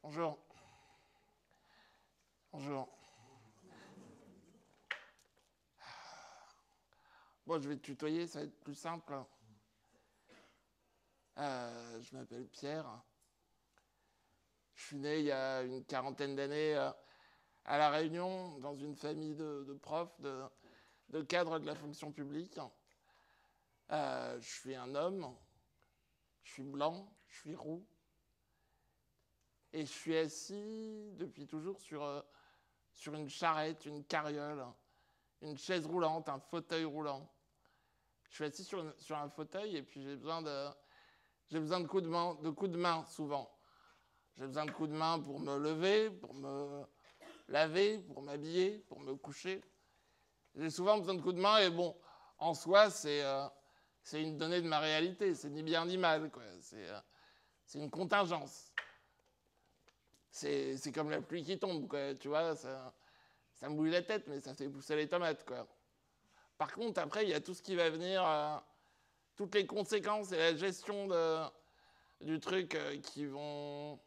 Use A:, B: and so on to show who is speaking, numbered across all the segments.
A: Bonjour. Bonjour. Bon, je vais te tutoyer, ça va être plus simple. Je m'appelle Pierre. Je suis né il y a une quarantaine d'années à La Réunion, dans une famille de profs, de cadres de la fonction publique. Je suis un homme, je suis blanc, je suis roux. Et je suis assis depuis toujours sur une charrette, une carriole, une chaise roulante, un fauteuil roulant. Je suis assis sur un fauteuil et puis j'ai besoin de coups de main souvent. J'ai besoin de coups de main pour me lever, pour me laver, pour m'habiller, pour me coucher. J'ai souvent besoin de coups de main et bon, en soi, c'est une donnée de ma réalité. C'est ni bien ni mal, quoi. C'est une contingence. C'est comme la pluie qui tombe, quoi. Tu vois, ça me bouille la tête, mais ça fait pousser les tomates, quoi. Par contre, après, il y a tout ce qui va venir, toutes les conséquences et la gestion du truc qui vont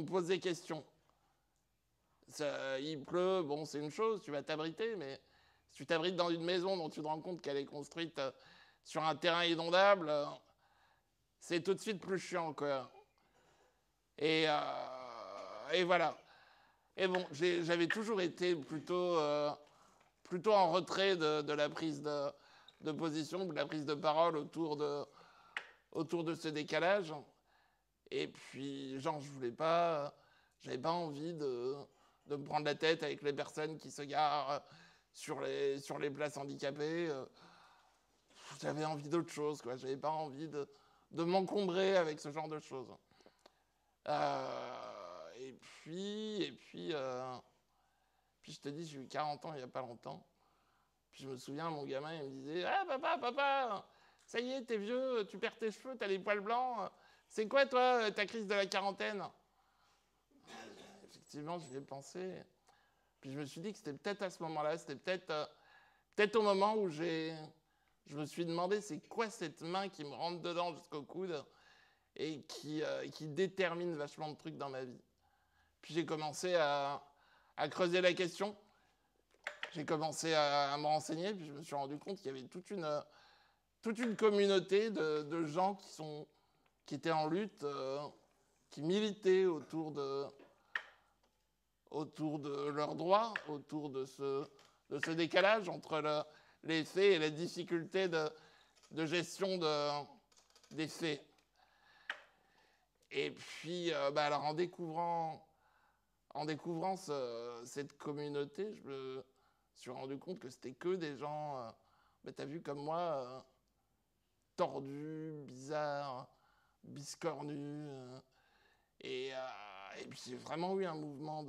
A: poser question. Il pleut, bon, c'est une chose, tu vas t'abriter, mais si tu t'abrites dans une maison dont tu te rends compte qu'elle est construite sur un terrain inondable, c'est tout de suite plus chiant, quoi. Et voilà. Et bon, j'avais toujours été plutôt en retrait de la prise de position, de la prise de parole autour de ce décalage. Et puis, genre, j'avais pas envie de me prendre la tête avec les personnes qui se garent sur les places handicapées. J'avais envie d'autre chose, quoi. J'avais pas envie de m'encombrer avec ce genre de choses. Puis je te dis, j'ai eu 40 ans il y a pas longtemps. Puis je me souviens, mon gamin, il me disait, ah papa, ça y est, t'es vieux, tu perds tes cheveux, t'as les poils blancs. C'est quoi, toi, ta crise de la quarantaine? Effectivement, j'y ai pensé. Puis je me suis dit que c'était peut-être à ce moment-là, c'était peut-être au moment où je me suis demandé c'est quoi cette main qui me rentre dedans jusqu'au coude et qui détermine vachement de trucs dans ma vie. Puis j'ai commencé à creuser la question. J'ai commencé à me renseigner, puis je me suis rendu compte qu'il y avait toute une communauté de gens qui étaient en lutte, qui militaient autour de leurs droits, autour de ce décalage entre les faits et la difficulté de gestion des faits. Et puis, alors en découvrant cette communauté, je me suis rendu compte que c'était que des gens, t'as vu comme moi, tordus, bizarres, biscornus. Et puis j'ai vraiment eu un mouvement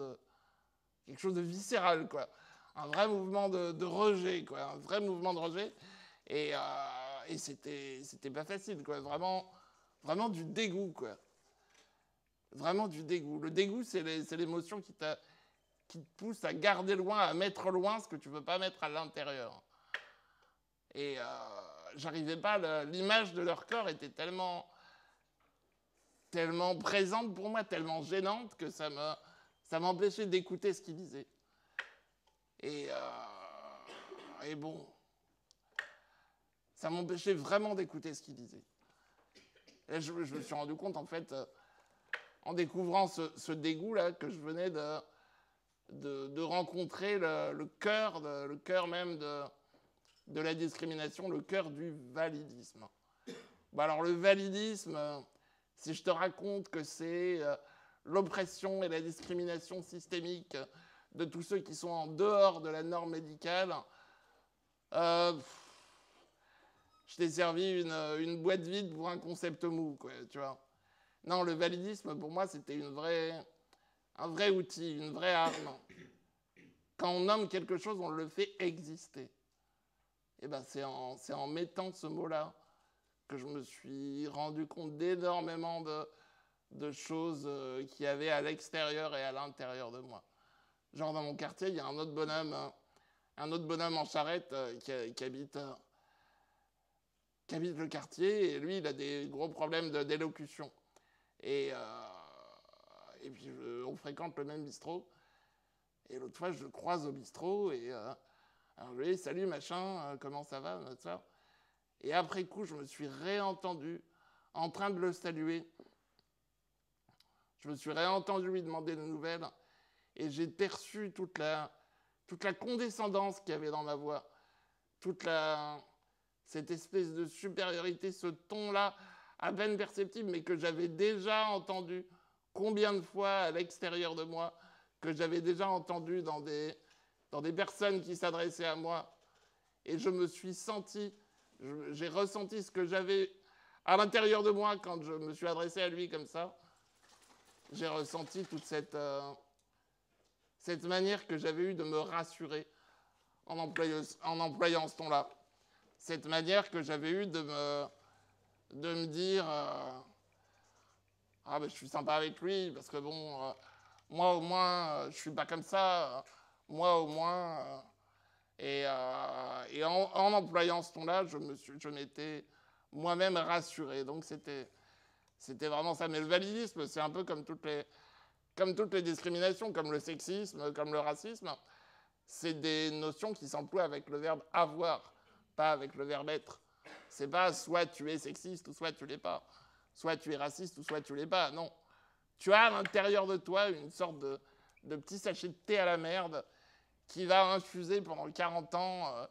A: quelque chose de viscéral, quoi. Un vrai mouvement de rejet, quoi. Un vrai mouvement de rejet. Et c'était pas facile, quoi. Vraiment du dégoût, quoi. Vraiment du dégoût. Le dégoût, c'est l'émotion qui te pousse à garder loin, à mettre loin ce que tu veux pas mettre à l'intérieur. Et j'arrivais pas, l'image de leur corps était tellement présente pour moi, tellement gênante que ça m'empêchait d'écouter ce qu'ils disaient. Et bon, ça m'empêchait vraiment d'écouter ce qu'ils disaient. Et je me suis rendu compte, en fait, en découvrant ce dégoût-là, que je venais de rencontrer le cœur même de la discrimination, le cœur du validisme. Bon, alors le validisme, si je te raconte que c'est l'oppression et la discrimination systémique de tous ceux qui sont en dehors de la norme médicale, je t'ai servi une boîte vide pour un concept mou, quoi, tu vois. Non, le validisme, pour moi, c'était un vrai outil, une vraie arme. Quand on nomme quelque chose, on le fait exister. Et ben, c'est en mettant ce mot-là que je me suis rendu compte d'énormément de choses qu'il y avait à l'extérieur et à l'intérieur de moi. Genre, dans mon quartier, il y a un autre bonhomme en charrette qui habite le quartier, et lui, il a des gros problèmes d'élocution. Et Et puis, on fréquente le même bistrot. Et l'autre fois, je le croise au bistrot. Et alors, je lui dis, salut, machin, comment ça va, notre soeur? Et après coup, je me suis réentendu en train de le saluer. Je me suis réentendu lui demander des nouvelles. Et j'ai perçu toute la condescendance qu'il y avait dans ma voix. Cette espèce de supériorité, ce ton-là, à peine perceptible, mais que j'avais déjà entendu combien de fois à l'extérieur de moi, que j'avais déjà entendu dans des personnes qui s'adressaient à moi. Et je me suis senti, j'ai ressenti ce que j'avais à l'intérieur de moi quand je me suis adressé à lui comme ça. J'ai ressenti toute cette manière que j'avais eue de me rassurer en employant ce ton-là. Cette manière que j'avais eue de me dire ah ben je suis sympa avec lui parce que bon moi au moins je suis pas comme ça moi au moins et en employant ce ton-là je m'étais moi-même rassuré. Donc c'était vraiment ça. Mais le validisme, c'est un peu comme toutes les discriminations, comme le sexisme, comme le racisme. C'est des notions qui s'emploient avec le verbe avoir, pas avec le verbe être. C'est pas soit tu es sexiste ou soit tu l'es pas. Soit tu es raciste ou soit tu l'es pas. Non. Tu as à l'intérieur de toi une sorte de petit sachet de thé à la merde qui va infuser pendant 40 ans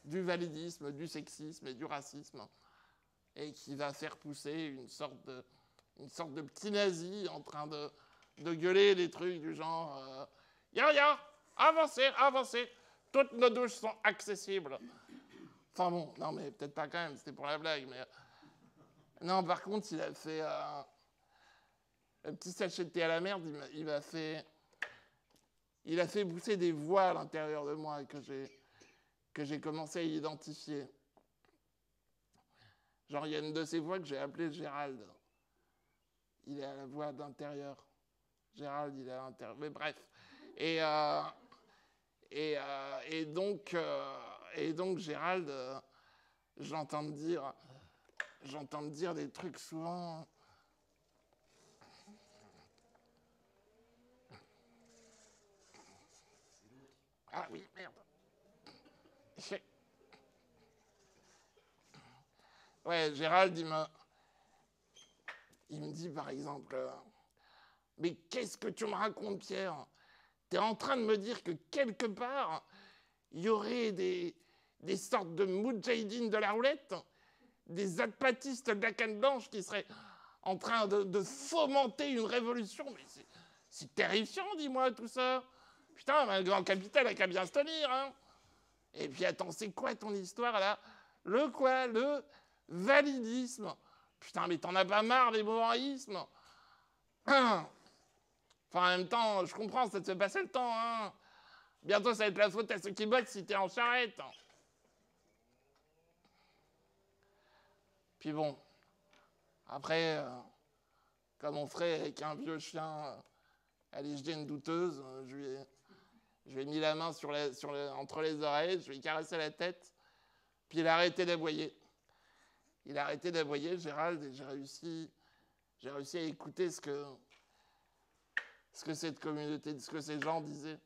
A: du validisme, du sexisme et du racisme. Et qui va faire pousser une sorte de petit nazi en train de gueuler des trucs du genre ya, avancez, avancez, toutes nos douches sont accessibles. Enfin bon, non mais peut-être pas quand même, c'était pour la blague, mais non, par contre, il a fait un petit sachet de thé à la merde, il a fait pousser des voix à l'intérieur de moi que j'ai commencé à identifier. Genre, il y a une de ces voix que j'ai appelée Gérald. Il est à la voix d'intérieur. Gérald, il est à l'intérieur. Mais bref. Et donc, Gérald, j'entends me dire des trucs souvent. Ah oui, merde. Ouais, Gérald, il me dit par exemple, mais qu'est-ce que tu me racontes, Pierre? T'es en train de me dire que quelque part, il y aurait des sortes de moudjahidines de la roulette, des apatistes de la canne blanche qui seraient en train de fomenter une révolution. Mais c'est terrifiant, dis-moi, tout ça. Putain, un grand capital a qu'à bien se tenir, hein. Et puis attends, c'est quoi ton histoire là? Le quoi? Le validisme. Putain, mais t'en as pas marre des moraïsmes? Enfin, en même temps, je comprends, ça te fait passer le temps, hein. Bientôt, ça va être la faute à ceux qui bossent si t'es en charrette. Puis bon, après, comme on ferait avec un vieux chien aller jeter une douteuse, je lui ai mis la main entre les oreilles, je lui ai caressé la tête, puis il a arrêté d'aboyer. Il a arrêté d'aboyer, Gérald, et j'ai réussi à écouter ce que cette communauté, ce que ces gens disaient.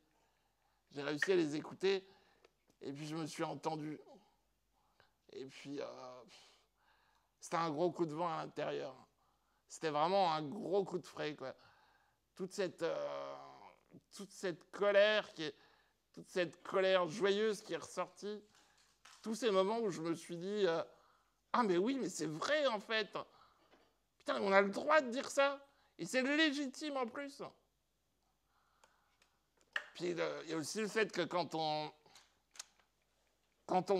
A: J'ai réussi à les écouter, et puis je me suis entendu. Et puis, c'était un gros coup de vent à l'intérieur. C'était vraiment un gros coup de frais, quoi. Toute cette colère toute cette colère joyeuse qui est ressortie, tous ces moments où je me suis dit ah mais oui, mais c'est vrai en fait. Putain, on a le droit de dire ça. Et c'est légitime en plus. Puis il y a aussi le fait que quand on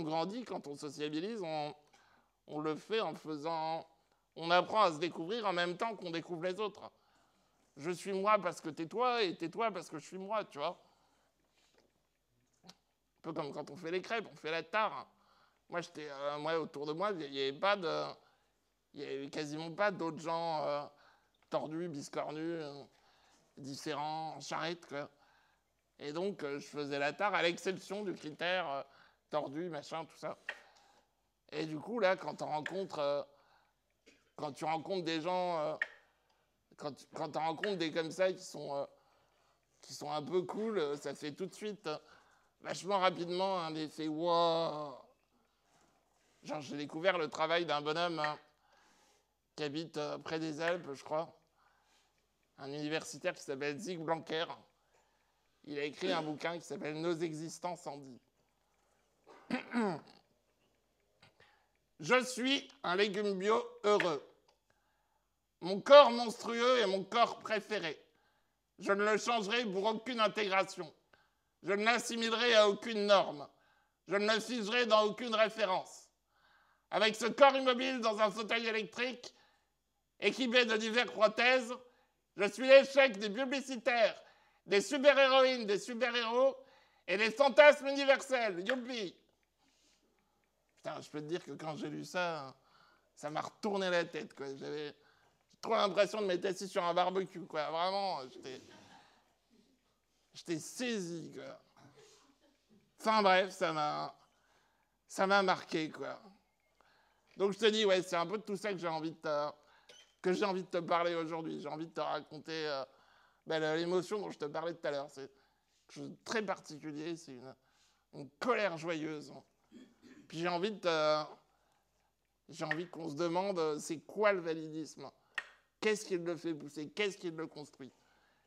A: grandit, quand on sociabilise, on le fait en faisant... On apprend à se découvrir en même temps qu'on découvre les autres. Je suis moi parce que t'es toi, et t'es toi parce que je suis moi, tu vois. Un peu comme quand on fait les crêpes, on fait la tare. Moi, autour de moi, il n'y avait quasiment pas d'autres gens tordus, biscornus, différents, en charrette, quoi. Et donc, je faisais la tare à l'exception du critère tordu, machin, tout ça. Et du coup, là, quand tu rencontres des gens quand tu rencontres des comme ça qui sont un peu cool, ça fait tout de suite vachement rapidement un effet wow. Genre, j'ai découvert le travail d'un bonhomme qui habite près des Alpes, je crois, un universitaire qui s'appelle Zig Blanquer. Il a écrit un bouquin qui s'appelle Nos existences en dit. Je suis un légume bio heureux. Mon corps monstrueux est mon corps préféré. Je ne le changerai pour aucune intégration. Je ne l'assimilerai à aucune norme. Je ne le figerai dans aucune référence. Avec ce corps immobile dans un fauteuil électrique, équipé de diverses prothèses, je suis l'échec des publicitaires, des super-héroïnes, des super-héros et des fantasmes universels. Youpi! Putain, je peux te dire que quand j'ai lu ça, ça m'a retourné la tête, quoi. J'ai trop l'impression de m'être assis sur un barbecue, quoi. Vraiment, j'étais saisi, quoi. Enfin bref, ça m'a marqué, quoi. Donc je te dis, ouais, c'est un peu de tout ça que j'ai envie de te parler aujourd'hui. J'ai envie de te raconter l'émotion dont je te parlais tout à l'heure. C'est quelque chose de très particulier, c'est une colère joyeuse. Puis j'ai envie qu'on se demande, c'est quoi le validisme? Qu'est-ce qui le fait pousser? Qu'est-ce qui le construit?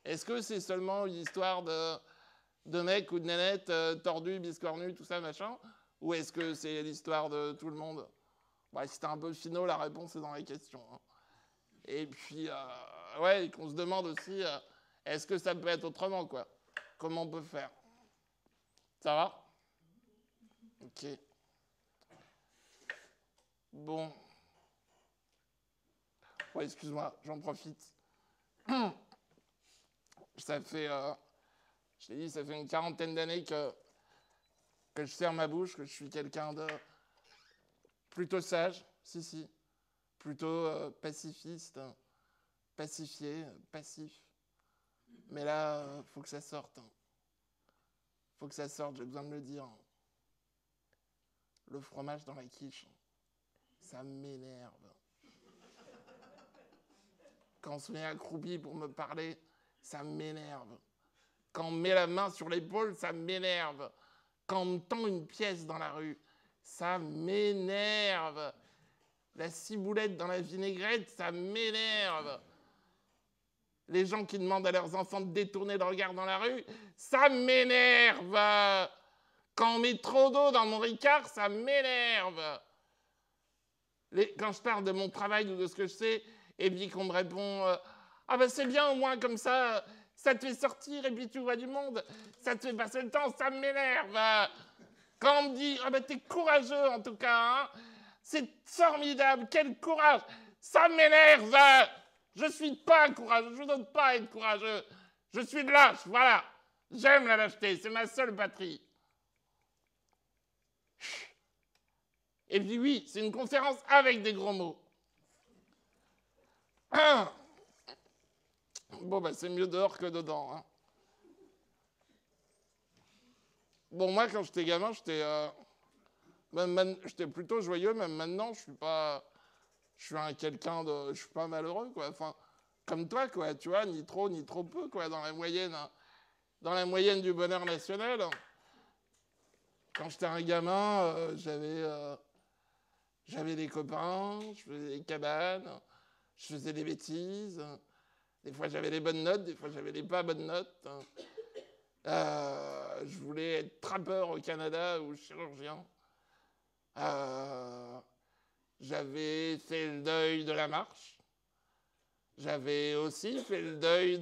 A: Est-ce que c'est seulement une histoire de mecs ou de nénettes tordus, biscornus, tout ça, machin? Ou est-ce que c'est l'histoire de tout le monde? Bah, si t'es un peu finot, la réponse est dans la question. Hein. Et puis, ouais, qu'on se demande aussi, est-ce que ça peut être autrement, quoi? Comment on peut faire? Ça va? Ok. Bon. Ouais, excuse-moi, j'en profite. Ça fait, je t'ai dit, ça fait une quarantaine d'années que je serre ma bouche, que je suis quelqu'un de plutôt sage, si, plutôt pacifiste, pacifié, passif. Mais là, faut que ça sorte. Faut que ça sorte, j'ai besoin de le dire. Le fromage dans la quiche, ça m'énerve. Quand on se met accroupi pour me parler, ça m'énerve. Quand on me met la main sur l'épaule, ça m'énerve. Quand on me tend une pièce dans la rue, ça m'énerve. La ciboulette dans la vinaigrette, ça m'énerve. Les gens qui demandent à leurs enfants de détourner le regard dans la rue, ça m'énerve. Quand on met trop d'eau dans mon Ricard, ça m'énerve. Quand je parle de mon travail ou de ce que je sais, et puis qu'on me répond ah ben c'est bien au moins comme ça te fait sortir et puis tu vois du monde, ça te fait passer le temps, ça m'énerve. Quand on me dit ah ben t'es courageux en tout cas, hein, c'est formidable, quel courage, ça m'énerve. Je suis pas courageux, je ne veux pas être courageux, je suis de lâche, voilà. J'aime la lâcheté, c'est ma seule patrie. Et puis oui, c'est une conférence avec des gros mots. Bon, bah c'est mieux dehors que dedans. Hein. Bon, moi, quand j'étais gamin, j'étais plutôt joyeux. Même maintenant, je suis pas... Je suis je suis pas malheureux, quoi. Enfin, comme toi, quoi, tu vois, ni trop peu, quoi, dans la moyenne. Hein. Dans la moyenne du bonheur national. Quand j'étais un gamin, j'avais des copains, je faisais des cabanes, je faisais des bêtises. Des fois, j'avais les bonnes notes, des fois, j'avais les pas bonnes notes. Je voulais être trappeur au Canada ou chirurgien. J'avais fait le deuil de la marche. J'avais aussi fait le deuil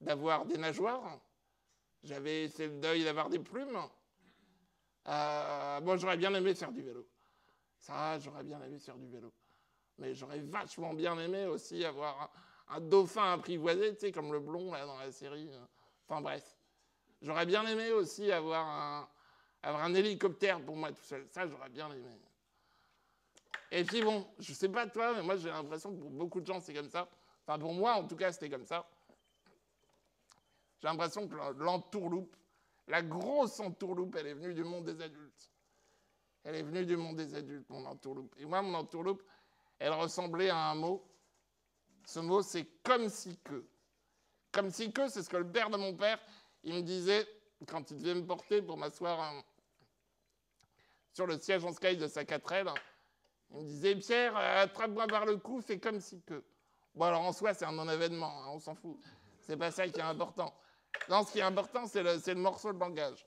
A: d'avoir des nageoires. J'avais fait le deuil d'avoir des plumes. Bon, j'aurais bien aimé faire du vélo. Ça, j'aurais bien aimé faire du vélo. Mais j'aurais vachement bien aimé aussi avoir un dauphin apprivoisé, tu sais, comme le blond là dans la série. Enfin bref. J'aurais bien aimé aussi avoir un hélicoptère pour moi tout seul. Ça, j'aurais bien aimé. Et puis bon, je sais pas toi, mais moi j'ai l'impression que pour beaucoup de gens c'est comme ça. Enfin pour moi en tout cas c'était comme ça. J'ai l'impression que l'entourloupe, la grosse entourloupe, elle est venue du monde des adultes. Elle est venue du monde des adultes, mon entourloupe. Et moi, mon entourloupe, elle ressemblait à un mot Ce mot, c'est comme si que. Comme si que, c'est ce que le père de mon père, il me disait quand il devait me porter pour m'asseoir sur le siège en sky de sa 4L. Il me disait, Pierre, attrape-moi par le cou, fais comme si que. Bon, alors en soi, c'est un non-événement, hein, on s'en fout. C'est pas ça qui est important. Non, ce qui est important, c'est le morceau de langage.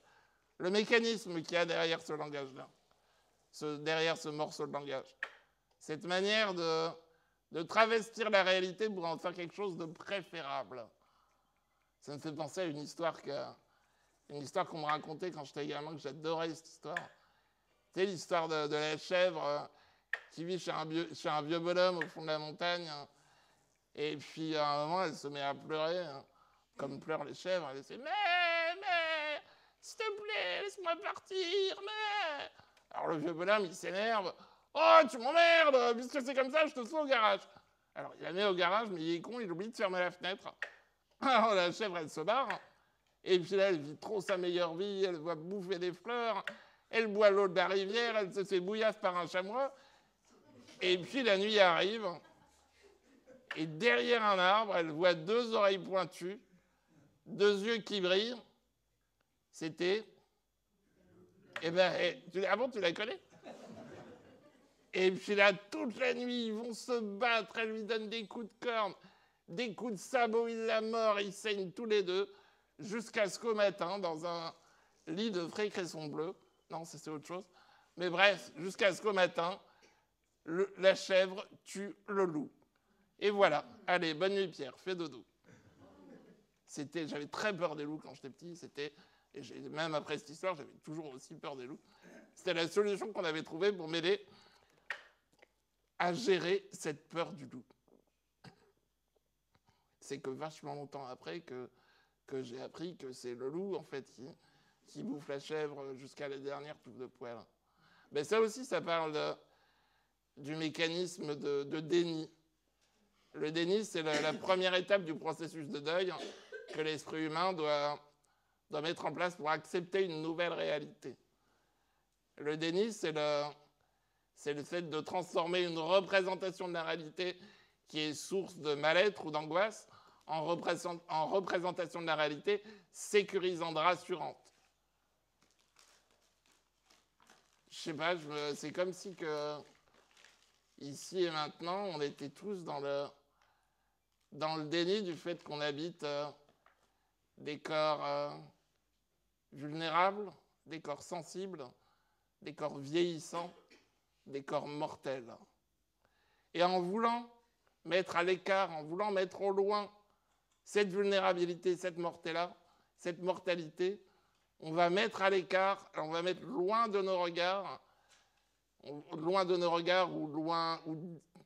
A: Le mécanisme qu'il y a derrière ce langage-là. Derrière ce morceau de langage. Cette manière de travestir la réalité pour en faire quelque chose de préférable. Ça me fait penser à une histoire qu'on me racontait quand j'étais gamin, que j'adorais cette histoire. C'est l'histoire de la chèvre qui vit chez un vieux bonhomme au fond de la montagne. Et puis, à un moment, elle se met à pleurer, comme pleurent les chèvres. Elle dit, mais, s'il te plaît, laisse-moi partir, mais... Alors, le vieux bonhomme, il s'énerve. Oh, tu m'emmerdes, puisque c'est comme ça, je te fous au garage. Alors, il la met au garage, mais il est con, il oublie de fermer la fenêtre. Alors, la chèvre, elle se barre. Et puis là, elle vit trop sa meilleure vie, elle voit bouffer des fleurs, elle boit l'eau de la rivière, elle se fait bouillasse par un chamois. Et puis, la nuit arrive. Et derrière un arbre, elle voit deux oreilles pointues, deux yeux qui brillent. C'était... Eh ben, avant, tu la connais? Et puis là, toute la nuit, ils vont se battre. Elle lui donne des coups de corne, des coups de sabot, il la mord, ils saignent tous les deux, jusqu'à ce qu'au matin, dans un lit de frais cressons bleus, non, c'est autre chose, mais bref, jusqu'à ce qu'au matin, la chèvre tue le loup. Et voilà. Allez, bonne nuit Pierre, fais dodo. J'avais très peur des loups quand j'étais petit. Et même après cette histoire, j'avais toujours aussi peur des loups. C'était la solution qu'on avait trouvée pour m'aider à gérer cette peur du loup. C'est que vachement longtemps après que j'ai appris que c'est le loup, en fait, qui bouffe la chèvre jusqu'à la dernière touffe de poil. Mais ça aussi, ça parle du mécanisme de déni. Le déni, c'est la première étape du processus de deuil que l'esprit humain doit mettre en place pour accepter une nouvelle réalité. Le déni, c'est le fait de transformer une représentation de la réalité qui est source de mal-être ou d'angoisse en représentation de la réalité sécurisante, rassurante. Je sais pas, c'est comme si que ici et maintenant, on était tous dans le déni du fait qu'on habite des corps vulnérables, des corps sensibles, des corps vieillissants, des corps mortels. Et en voulant mettre à l'écart, en voulant mettre au loin cette vulnérabilité, cette mortalité, on va mettre à l'écart, on va mettre loin de nos regards, où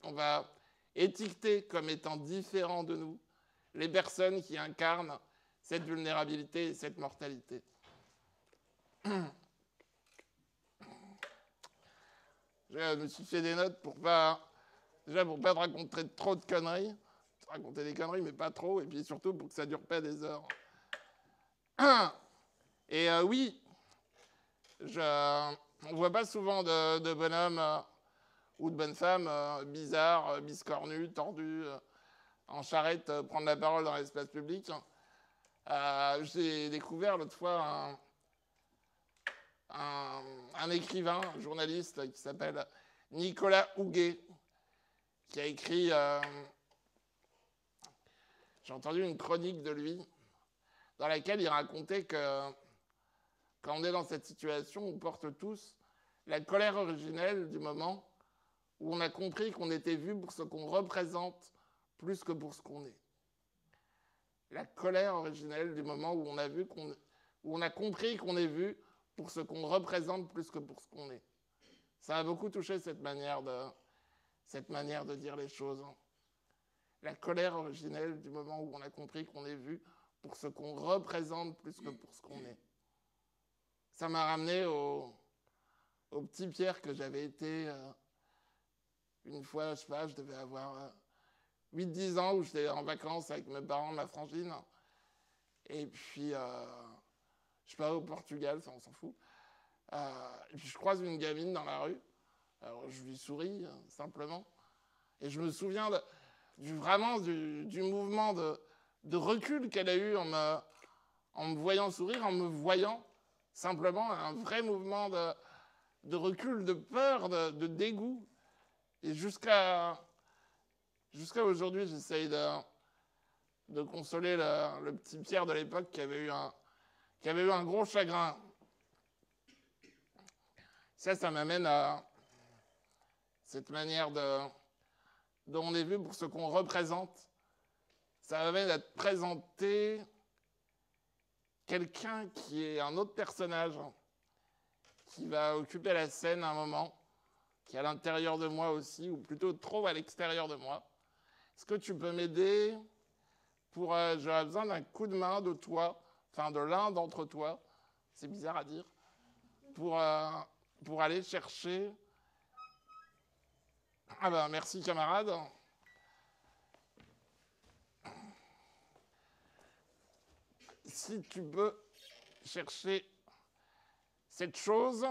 A: on va étiqueter comme étant différents de nous les personnes qui incarnent cette vulnérabilité et cette mortalité. Je me suis fait des notes pour pas te raconter trop de conneries. Raconter des conneries, mais pas trop, et puis surtout pour que ça dure pas des heures. Et oui, on voit pas souvent de bonhommes ou de bonnes femmes bizarres, biscornus, tordus, en charrette, prendre la parole dans l'espace public. J'ai découvert l'autre fois un écrivain, un journaliste qui s'appelle Nicolas Houguet, qui a écrit... j'ai entendu une chronique de lui dans laquelle il racontait que quand on est dans cette situation, on porte tous la colère originelle du moment où on a compris qu'on était vu pour ce qu'on représente plus que pour ce qu'on est. La colère originelle du moment où on a compris qu'on est vu pour ce qu'on représente plus que pour ce qu'on est. Ça m'a beaucoup touché cette manière de dire les choses. La colère originelle du moment où on a compris qu'on est vu pour ce qu'on représente plus que pour ce qu'on est. Ça m'a ramené au petit Pierre que j'avais été une fois, je sais pas, je devais avoir 8-10 ans où j'étais en vacances avec mes parents, ma frangine. Et puis, je sais pas, au Portugal, ça on s'en fout. Et puis je croise une gamine dans la rue. Alors je lui souris, simplement. Et je me souviens vraiment du mouvement de recul qu'elle a eu en me voyant sourire, en me voyant simplement un vrai mouvement de recul, de peur, de dégoût. Et jusqu'à aujourd'hui, j'essaye de consoler le petit Pierre de l'époque qui avait eu un gros chagrin. Ça m'amène à cette manière dont on est vu pour ce qu'on représente. Ça m'amène à te présenter quelqu'un qui est un autre personnage qui va occuper la scène à un moment, qui est à l'intérieur de moi aussi, ou plutôt trop à l'extérieur de moi. Est-ce que tu peux m'aider j'aurais besoin d'un coup de main de toi, enfin de l'un d'entre toi, c'est bizarre à dire, pour aller chercher... Ah ben merci camarade. Si tu peux chercher cette chose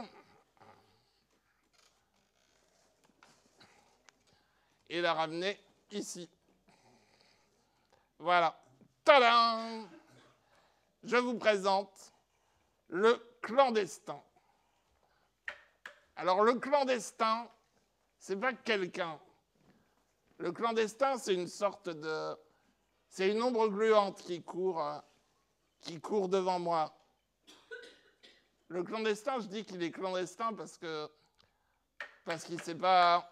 A: et la ramener ici. Voilà. Tadam! Je vous présente le clandestin. Alors le clandestin, c'est pas quelqu'un. Le clandestin, c'est une sorte de... C'est une ombre gluante qui court devant moi. Le clandestin, je dis qu'il est clandestin parce que qu'il sait pas...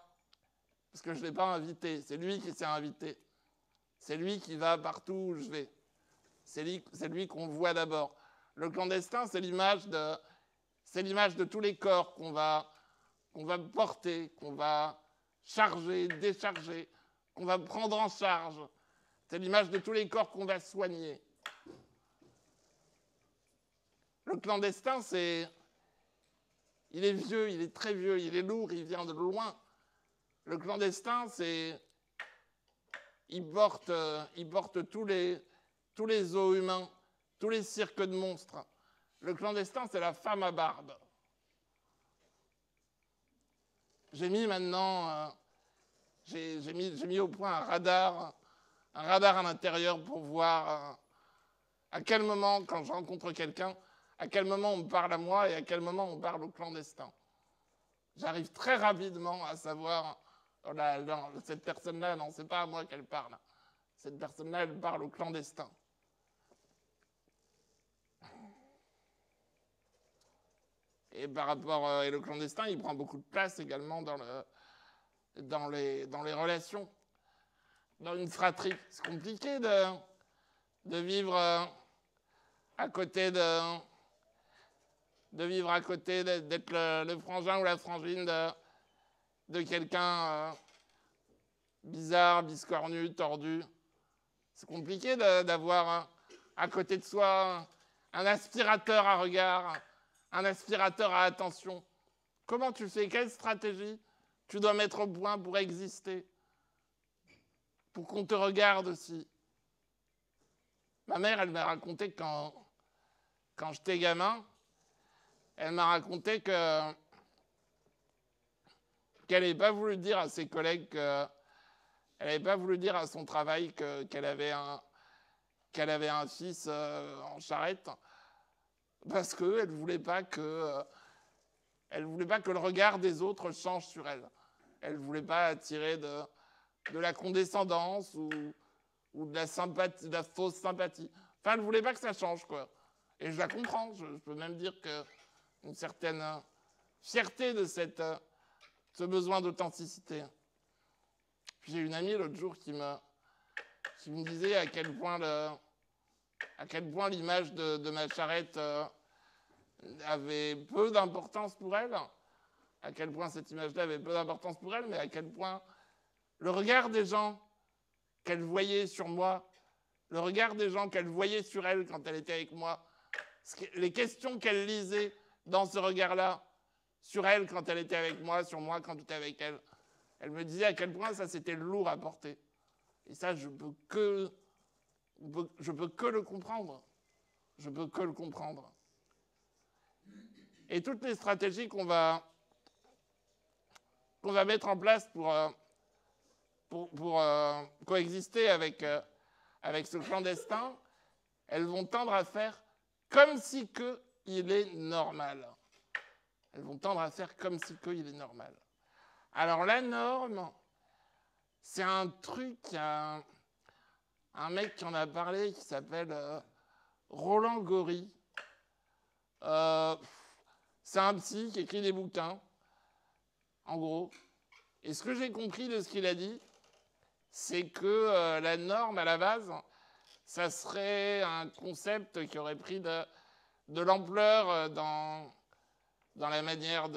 A: Parce que je ne l'ai pas invité. C'est lui qui s'est invité. C'est lui qui va partout où je vais. C'est lui qu'on voit d'abord. Le clandestin, c'est l'image de tous les corps qu'on va porter, qu'on va charger, décharger, qu'on va prendre en charge. C'est l'image de tous les corps qu'on va soigner. Le clandestin, il est vieux, il est très vieux, il est lourd, il vient de loin. Le clandestin, il porte tous les os humains, tous les cirques de monstres. Le clandestin, c'est la femme à barbe. J'ai mis maintenant, j'ai mis au point un radar à l'intérieur pour voir à quel moment, quand je rencontre quelqu'un, à quel moment on me parle à moi et à quel moment on parle au clandestin. J'arrive très rapidement à savoir, cette personne-là, non, c'est pas à moi qu'elle parle. Cette personne-là, elle parle au clandestin. Et par rapport, et le clandestin, il prend beaucoup de place également dans les relations. Dans une fratrie, c'est compliqué de vivre à côté d'être le frangin ou la frangine de quelqu'un bizarre, biscornu, tordu. C'est compliqué d'avoir à côté de soi un aspirateur à regard, un aspirateur à attention. Comment tu fais? Quelle stratégie tu dois mettre au point pour exister? Pour qu'on te regarde aussi. Ma mère, elle m'a raconté quand j'étais gamin, elle m'a raconté qu'elle n'avait pas voulu dire à ses collègues elle n'avait pas voulu dire à son travail qu'elle avait un fils en charrette parce qu'elle ne voulait pas que le regard des autres change sur elle. Elle ne voulait pas attirer de la condescendance ou de la sympathie, de la fausse sympathie. Enfin, elle ne voulait pas que ça change, quoi. Et je la comprends. Je peux même dire qu'une certaine fierté de ce besoin d'authenticité. Puis j'ai une amie l'autre jour qui me disait à quel point l'image de ma charrette avait peu d'importance pour elle, à quel point cette image-là avait peu d'importance pour elle, mais à quel point le regard des gens qu'elle voyait sur moi, le regard des gens qu'elle voyait sur elle quand elle était avec moi, les questions qu'elle lisait dans ce regard-là, sur elle quand elle était avec moi, sur moi quand j'étais avec elle, elle me disait à quel point ça c'était lourd à porter. Et ça, je peux que le comprendre. Je peux que le comprendre. Et toutes les stratégies qu'on va mettre en place pour coexister avec ce clandestin, elles vont tendre à faire comme si il est normal. Elles vont tendre à faire comme si il est normal. Alors la norme, c'est un truc, un mec qui en a parlé qui s'appelle Roland Gori. C'est un psy qui écrit des bouquins, en gros. Et ce que j'ai compris de ce qu'il a dit, c'est que la norme, à la base, ça serait un concept qui aurait pris de l'ampleur dans la manière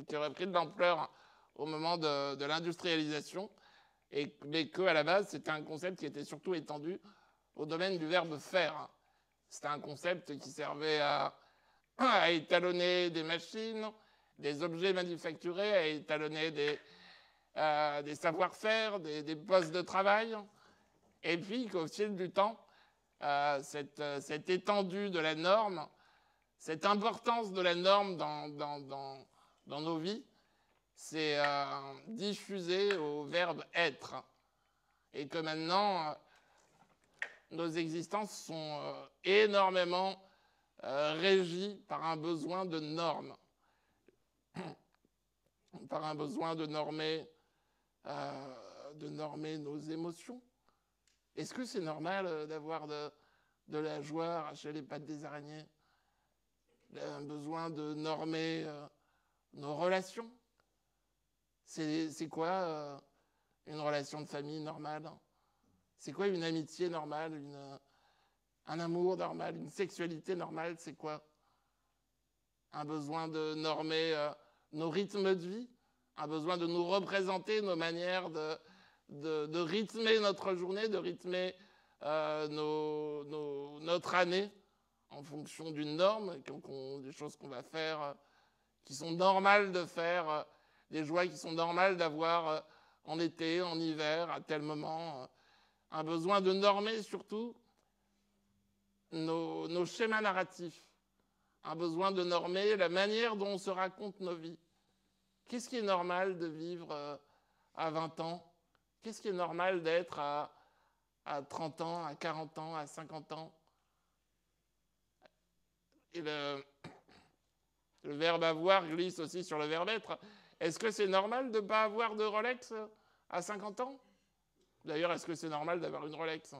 A: qui aurait pris de l'ampleur au moment de l'industrialisation, mais qu'à la base, c'était un concept qui était surtout étendu au domaine du verbe faire. C'était un concept qui servait à étalonner des machines, des objets manufacturés, à étalonner des savoir-faire, des postes de travail. Et puis qu'au fil du temps, cette étendue de la norme, cette importance de la norme dans nos vies, c'est diffusé au verbe être. Et que maintenant, nos existences sont énormément régies par un besoin de normes, par un besoin de normer nos émotions. Est-ce que c'est normal d'avoir de la joie, arracher les pattes des araignées, un besoin de normer nos relations? C'est quoi une relation de famille normale? C'est quoi une amitié normale, un amour normal, une sexualité normale? C'est quoi? Un besoin de normer nos rythmes de vie, un besoin de nous représenter nos manières de rythmer notre journée, de rythmer notre année en fonction d'une norme, des choses qu'on va faire qui sont normales de faire, des joies qui sont normales d'avoir en été, en hiver, à tel moment. Un besoin de normer surtout nos schémas narratifs. Un besoin de normer la manière dont on se raconte nos vies. Qu'est-ce qui est normal de vivre à 20 ans? Qu'est-ce qui est normal d'être à 30 ans, à 40 ans, à 50 ans? Et le verbe avoir glisse aussi sur le verbe être. Est-ce que c'est normal de ne pas avoir de Rolex à 50 ans? D'ailleurs, est-ce que c'est normal d'avoir une Rolex?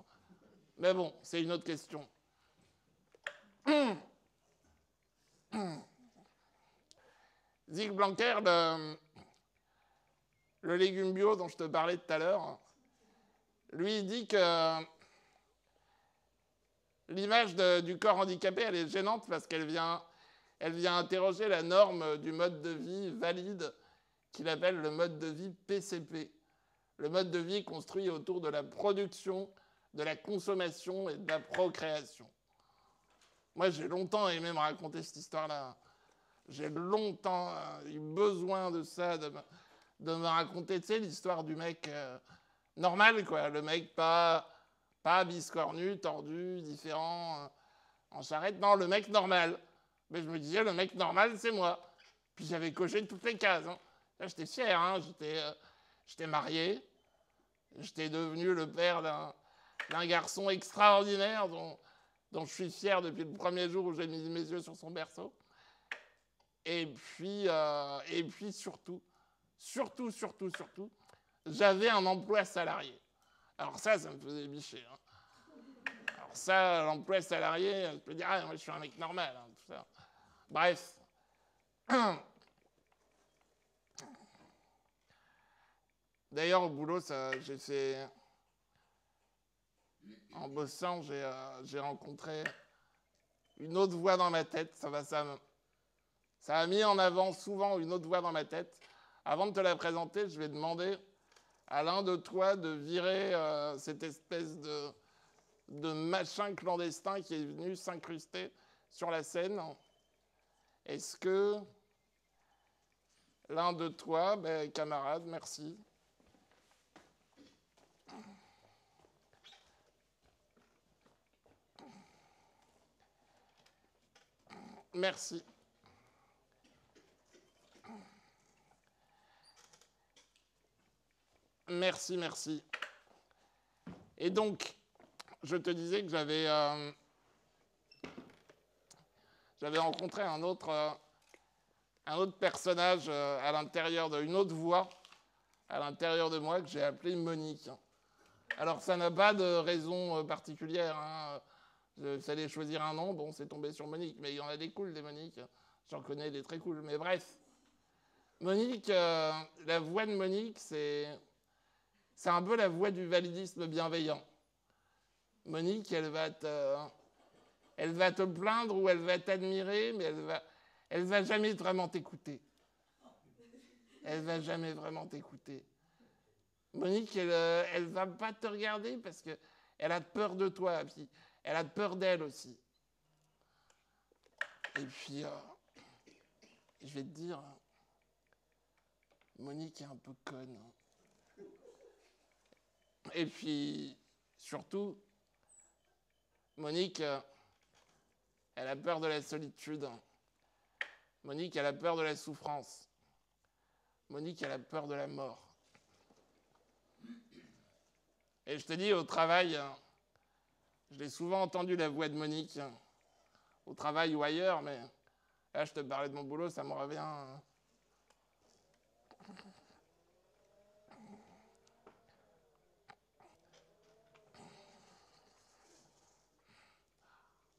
A: Mais bon, c'est une autre question. Zig Blanquer, le légume bio dont je te parlais tout à l'heure, lui, il dit que l'image du corps handicapé, elle est gênante parce qu'elle vient interroger la norme du mode de vie valide qu'il appelle le mode de vie PCP. Le mode de vie construit autour de la production, de la consommation et de la procréation. Moi, j'ai longtemps aimé me raconter cette histoire-là. J'ai longtemps eu besoin de ça, de me raconter, tu sais, l'histoire du mec normal, quoi. Le mec pas biscornu, tordu, différent, en charrette. Non, le mec normal. Mais je me disais, le mec normal, c'est moi. Puis j'avais coché toutes les cases. Hein. Là, j'étais fier, hein. J'étais marié. J'étais devenu le père d'un garçon extraordinaire dont je suis fier depuis le premier jour où j'ai mis mes yeux sur son berceau. Et puis surtout, j'avais un emploi salarié. Alors ça me faisait bicher. Hein. Alors ça, l'emploi salarié, je peux dire, moi je suis un mec normal. Hein, tout ça. Bref. D'ailleurs, au boulot, j'ai fait... En bossant, j'ai rencontré une autre voix dans ma tête. Ça a mis en avant souvent une autre voix dans ma tête. Avant de te la présenter, je vais demander à l'un de toi de virer cette espèce de machin clandestin qui est venu s'incruster sur la scène. Est-ce que l'un de toi, camarade, merci. Merci. Merci, merci. Et donc, je te disais que j'avais rencontré un autre personnage à l'intérieur d'une autre voix, à l'intérieur de moi, que j'ai appelé Monique. Alors, ça n'a pas de raison particulière. Hein. Il fallait choisir un nom, bon, c'est tombé sur Monique, mais il y en a des cools, des Moniques. J'en connais des très cools, mais bref. Monique, la voix de Monique, c'est un peu la voix du validisme bienveillant. Monique, elle va te plaindre ou elle va t'admirer, mais elle va jamais vraiment t'écouter. Elle va jamais vraiment t'écouter. Monique, elle va pas te regarder parce que elle a peur de toi, puis elle a peur d'elle aussi. Et puis, je vais te dire, Monique est un peu conne. Et puis, surtout, Monique, elle a peur de la solitude. Monique, elle a peur de la souffrance. Monique, elle a peur de la mort. Et je te dis, au travail, je l'ai souvent entendu la voix de Monique, au travail ou ailleurs, mais là, je te parlais de mon boulot, ça me revient.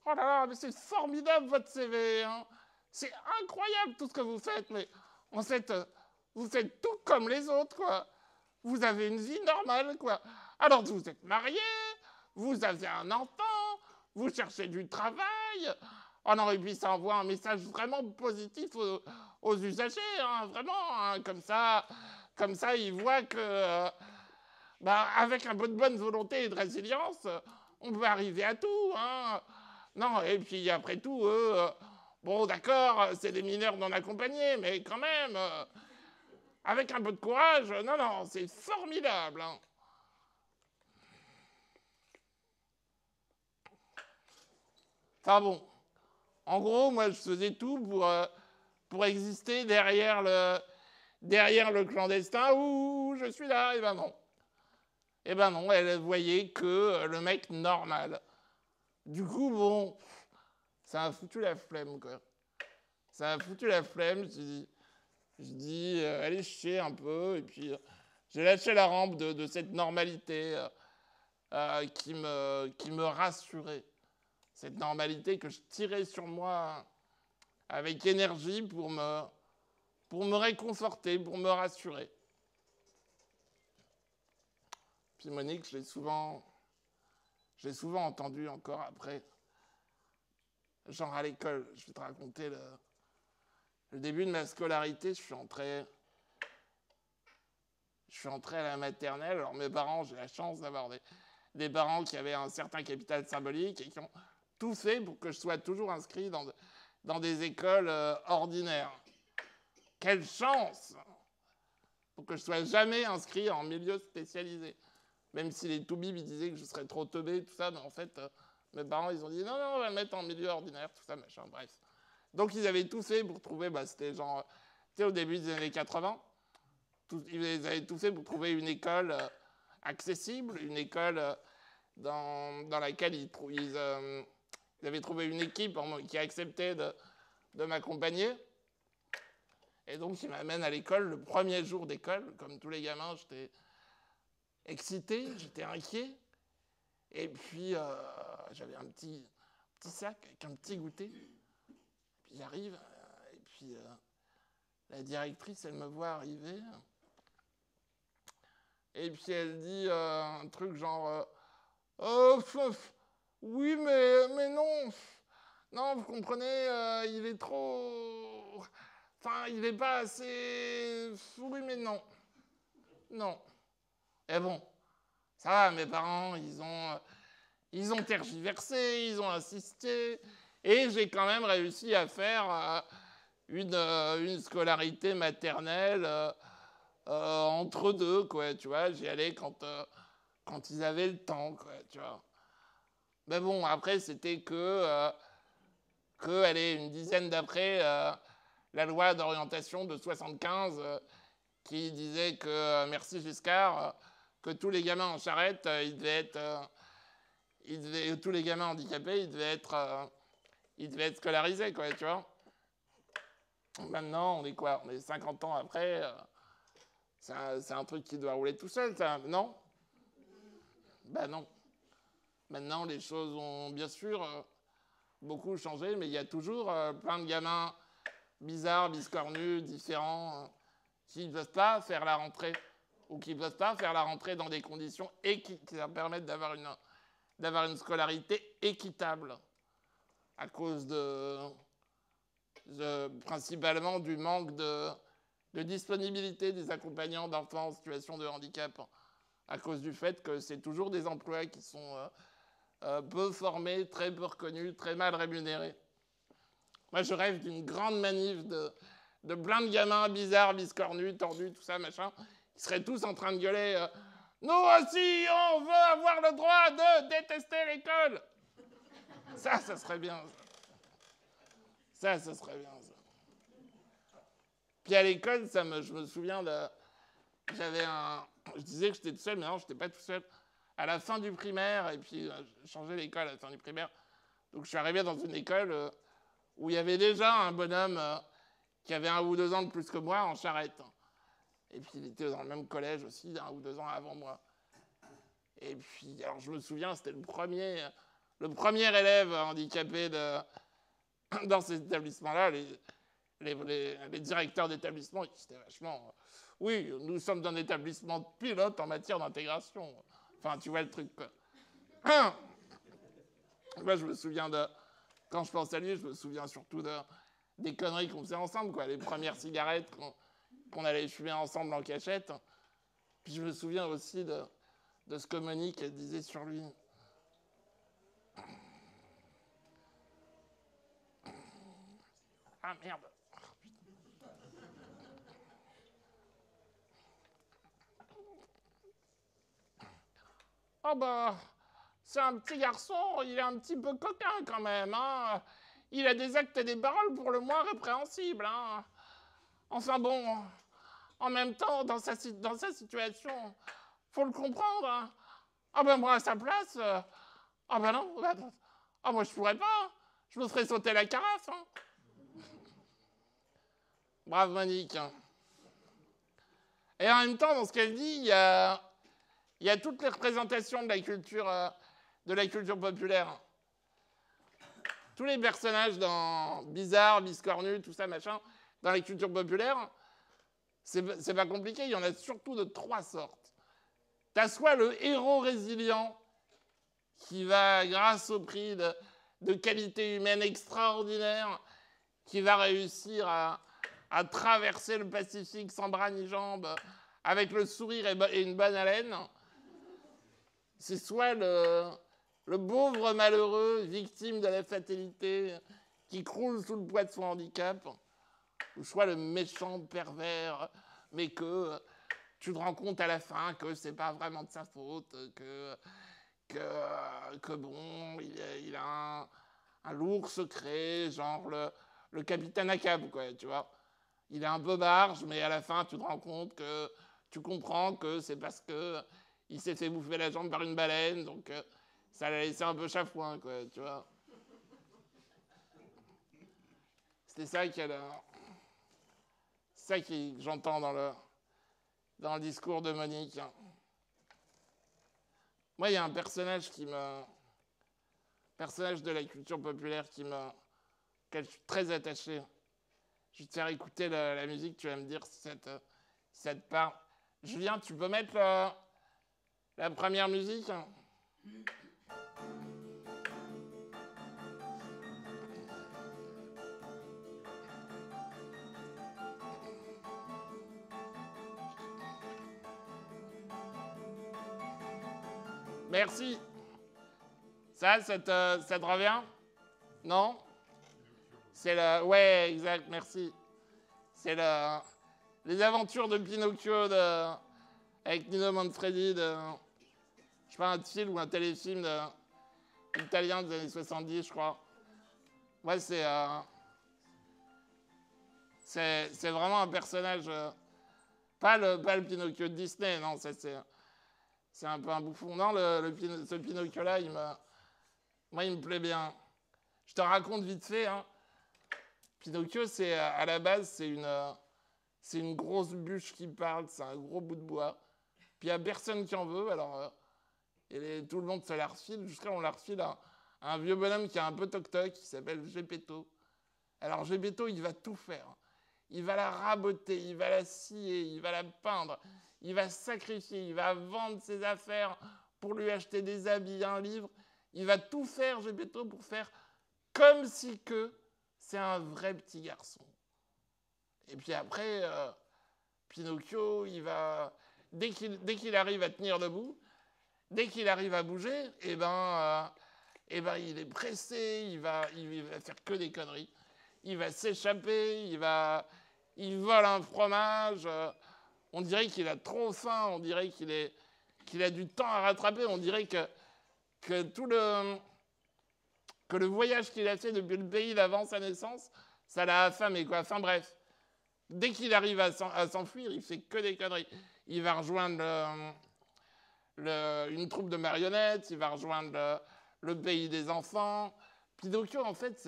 A: Oh là là, mais c'est formidable votre CV, hein. C'est incroyable tout ce que vous faites, mais en fait, vous faites tout comme les autres, quoi. Vous avez une vie normale, quoi. Alors vous êtes marié, vous avez un enfant, vous cherchez du travail. Oh non, et puis ça envoie un message vraiment positif aux usagers, hein, vraiment. Hein, comme ça, ils voient que, avec un peu de bonne volonté et de résilience, on peut arriver à tout. Hein. Non, et puis après tout, eux, bon, d'accord, c'est des mineurs non accompagnés, mais quand même, avec un peu de courage, non, c'est formidable. Hein. Enfin bon, en gros, moi, je faisais tout pour exister derrière le clandestin. Ouh, je suis là, et ben non. Et ben non, elle voyait que le mec normal. Du coup, bon, ça a foutu la flemme, quoi. Ça a foutu la flemme, je dis allez chier un peu, et puis j'ai lâché la rampe de cette normalité qui me rassurait. Cette normalité que je tirais sur moi avec énergie pour me réconforter, pour me rassurer. Puis Monique, je l'ai souvent entendu encore après, genre à l'école. Je vais te raconter le début de ma scolarité. Je suis entré à la maternelle. Alors mes parents, j'ai la chance d'avoir des parents qui avaient un certain capital symbolique et qui ont tout fait pour que je sois toujours inscrit dans des écoles ordinaires. Quelle chance! Pour que je sois jamais inscrit en milieu spécialisé. Même si les toubibs ils disaient que je serais trop teubé, tout ça, mais en fait, mes parents, ils ont dit non, on va le mettre en milieu ordinaire, tout ça, machin, bref. Donc, ils avaient tout fait pour trouver, c'était genre, tu sais, au début des années 80, ils avaient tout fait pour trouver une école accessible, une école dans laquelle ils avaient trouvé une équipe qui acceptait de m'accompagner. Et donc, ils m'amènent à l'école, le premier jour d'école, comme tous les gamins, j'étais excité, j'étais inquiet. Et puis, j'avais un petit sac avec un petit goûter. Puis j'arrive, et puis la directrice, elle me voit arriver. Et puis elle dit un truc genre oui, mais non. Non, vous comprenez, il est trop. Enfin, il n'est pas assez. Oui, mais non. Non. Et bon, ça va, mes parents, ils ont tergiversé, ils ont insisté, et j'ai quand même réussi à faire une scolarité maternelle entre deux, quoi, tu vois. J'y allais quand ils avaient le temps, quoi, tu vois. Mais bon, après, c'était allez, une dizaine d'après, la loi d'orientation de 75 qui disait que, merci Giscard, que tous les gamins en charrette, tous les gamins handicapés, ils devaient être scolarisés, quoi, tu vois. Maintenant, on est quoi? On est 50 ans après. C'est un truc qui doit rouler tout seul, ça, non? Ben non. Maintenant, les choses ont bien sûr beaucoup changé, mais il y a toujours plein de gamins bizarres, biscornus, différents, qui ne peuvent pas faire la rentrée, ou qui ne peuvent pas faire la rentrée dans des conditions qui leur permettent d'avoir une scolarité équitable, à cause principalement du manque de disponibilité des accompagnants d'enfants en situation de handicap, à cause du fait que c'est toujours des emplois qui sont peu formés, très peu reconnus, très mal rémunérés. Moi, je rêve d'une grande manif de plein de gamins bizarres, biscornus, tordus, tout ça, machin, qui seraient tous en train de gueuler nous aussi, on veut avoir le droit de détester l'école. Ça serait bien. Ça serait bien, ça. Puis à l'école, je me souviens je disais que j'étais tout seul, mais non, je n'étais pas tout seul. À la fin du primaire, et puis j'ai changé l'école à la fin du primaire. Donc je suis arrivé dans une école où il y avait déjà un bonhomme qui avait 1 ou 2 ans de plus que moi en charrette. Et puis il était dans le même collège aussi, 1 ou 2 ans avant moi. Et puis, alors je me souviens, c'était le premier élève handicapé dans ces établissements-là. Les directeurs d'établissement, c'était vachement... Oui, nous sommes un établissement pilote en matière d'intégration. Enfin, tu vois le truc, quoi. Moi, je me souviens quand je pense à lui, je me souviens surtout des conneries qu'on faisait ensemble, quoi. Les premières cigarettes qu'on allait fumer ensemble en cachette. Puis je me souviens aussi de ce que Monique disait sur lui. Ah, merde. Oh bah, c'est un petit garçon, il est un petit peu coquin quand même, hein. Il a des actes et des paroles pour le moins répréhensibles, hein. Enfin bon, en même temps, dans sa situation, faut le comprendre, hein. Ah ben moi à sa place, ah ben non, ah moi je pourrais pas, je me ferais sauter la carafe, hein. Brave Monique. Et en même temps, dans ce qu'elle dit, il y a toutes les représentations de la culture populaire. Tous les personnages bizarres, biscornus, tout ça, machin, dans la culture populaire, c'est pas compliqué, il y en a surtout de 3 sortes. T'as soit le héros résilient qui va, grâce au prix de qualité humaine extraordinaire, qui va réussir à traverser le Pacifique sans bras ni jambes, avec le sourire et une bonne haleine. C'est soit le pauvre malheureux, victime de la fatalité, qui croule sous le poids de son handicap, ou soit le méchant pervers, mais que tu te rends compte à la fin que c'est pas vraiment de sa faute, que bon, il a un lourd secret, genre le capitaine Ahab, quoi, tu vois. Il est un peu barge, mais à la fin, tu te rends compte que tu comprends que c'est parce que il s'est fait bouffer la jambe par une baleine, donc ça l'a laissé un peu chafouin, quoi, tu vois. C'était ça que j'entends dans le discours de Monique. Moi, il y a un personnage de la culture populaire auquel je suis très attaché. Je vais te faire écouter la musique, tu vas me dire si ça te parle. Julien, tu peux mettre la première musique? Merci. Ça te revient? Non? C'est le... Ouais, exact, merci. C'est les aventures de Pinocchio avec Nino Manfredi, je sais pas, un film ou un téléfilm italien des années 70, je crois. Ouais, c'est vraiment un personnage Pas le Pinocchio de Disney, non, ça c'est un peu un bouffon. Non, ce Pinocchio-là, moi, il me plaît bien. Je te raconte vite fait, hein. Pinocchio, à la base, c'est une grosse bûche qui parle, c'est un gros bout de bois. Puis il n'y a personne qui en veut, alors tout le monde se la refile. Jusqu'à on la refile à un vieux bonhomme qui est un peu toc-toc, qui s'appelle Gepetto. Alors Gepetto, il va tout faire. Il va la raboter, il va la scier, il va la peindre, il va sacrifier, il va vendre ses affaires pour lui acheter des habits, un livre. Il va tout faire, Gepetto, pour faire comme si que c'est un vrai petit garçon. Et puis après, Pinocchio, dès qu'il arrive à tenir debout, dès qu'il arrive à bouger, il est pressé, il va faire que des conneries. Il va s'échapper, il vole un fromage. On dirait qu'il a trop faim, on dirait qu'il a du temps à rattraper, on dirait que le voyage qu'il a fait depuis le pays d'avant sa naissance, ça l'a affamé, quoi. Enfin bref, dès qu'il arrive à s'enfuir, il fait que des conneries. Il va rejoindre une troupe de marionnettes, il va rejoindre le pays des enfants. Pinocchio, en fait,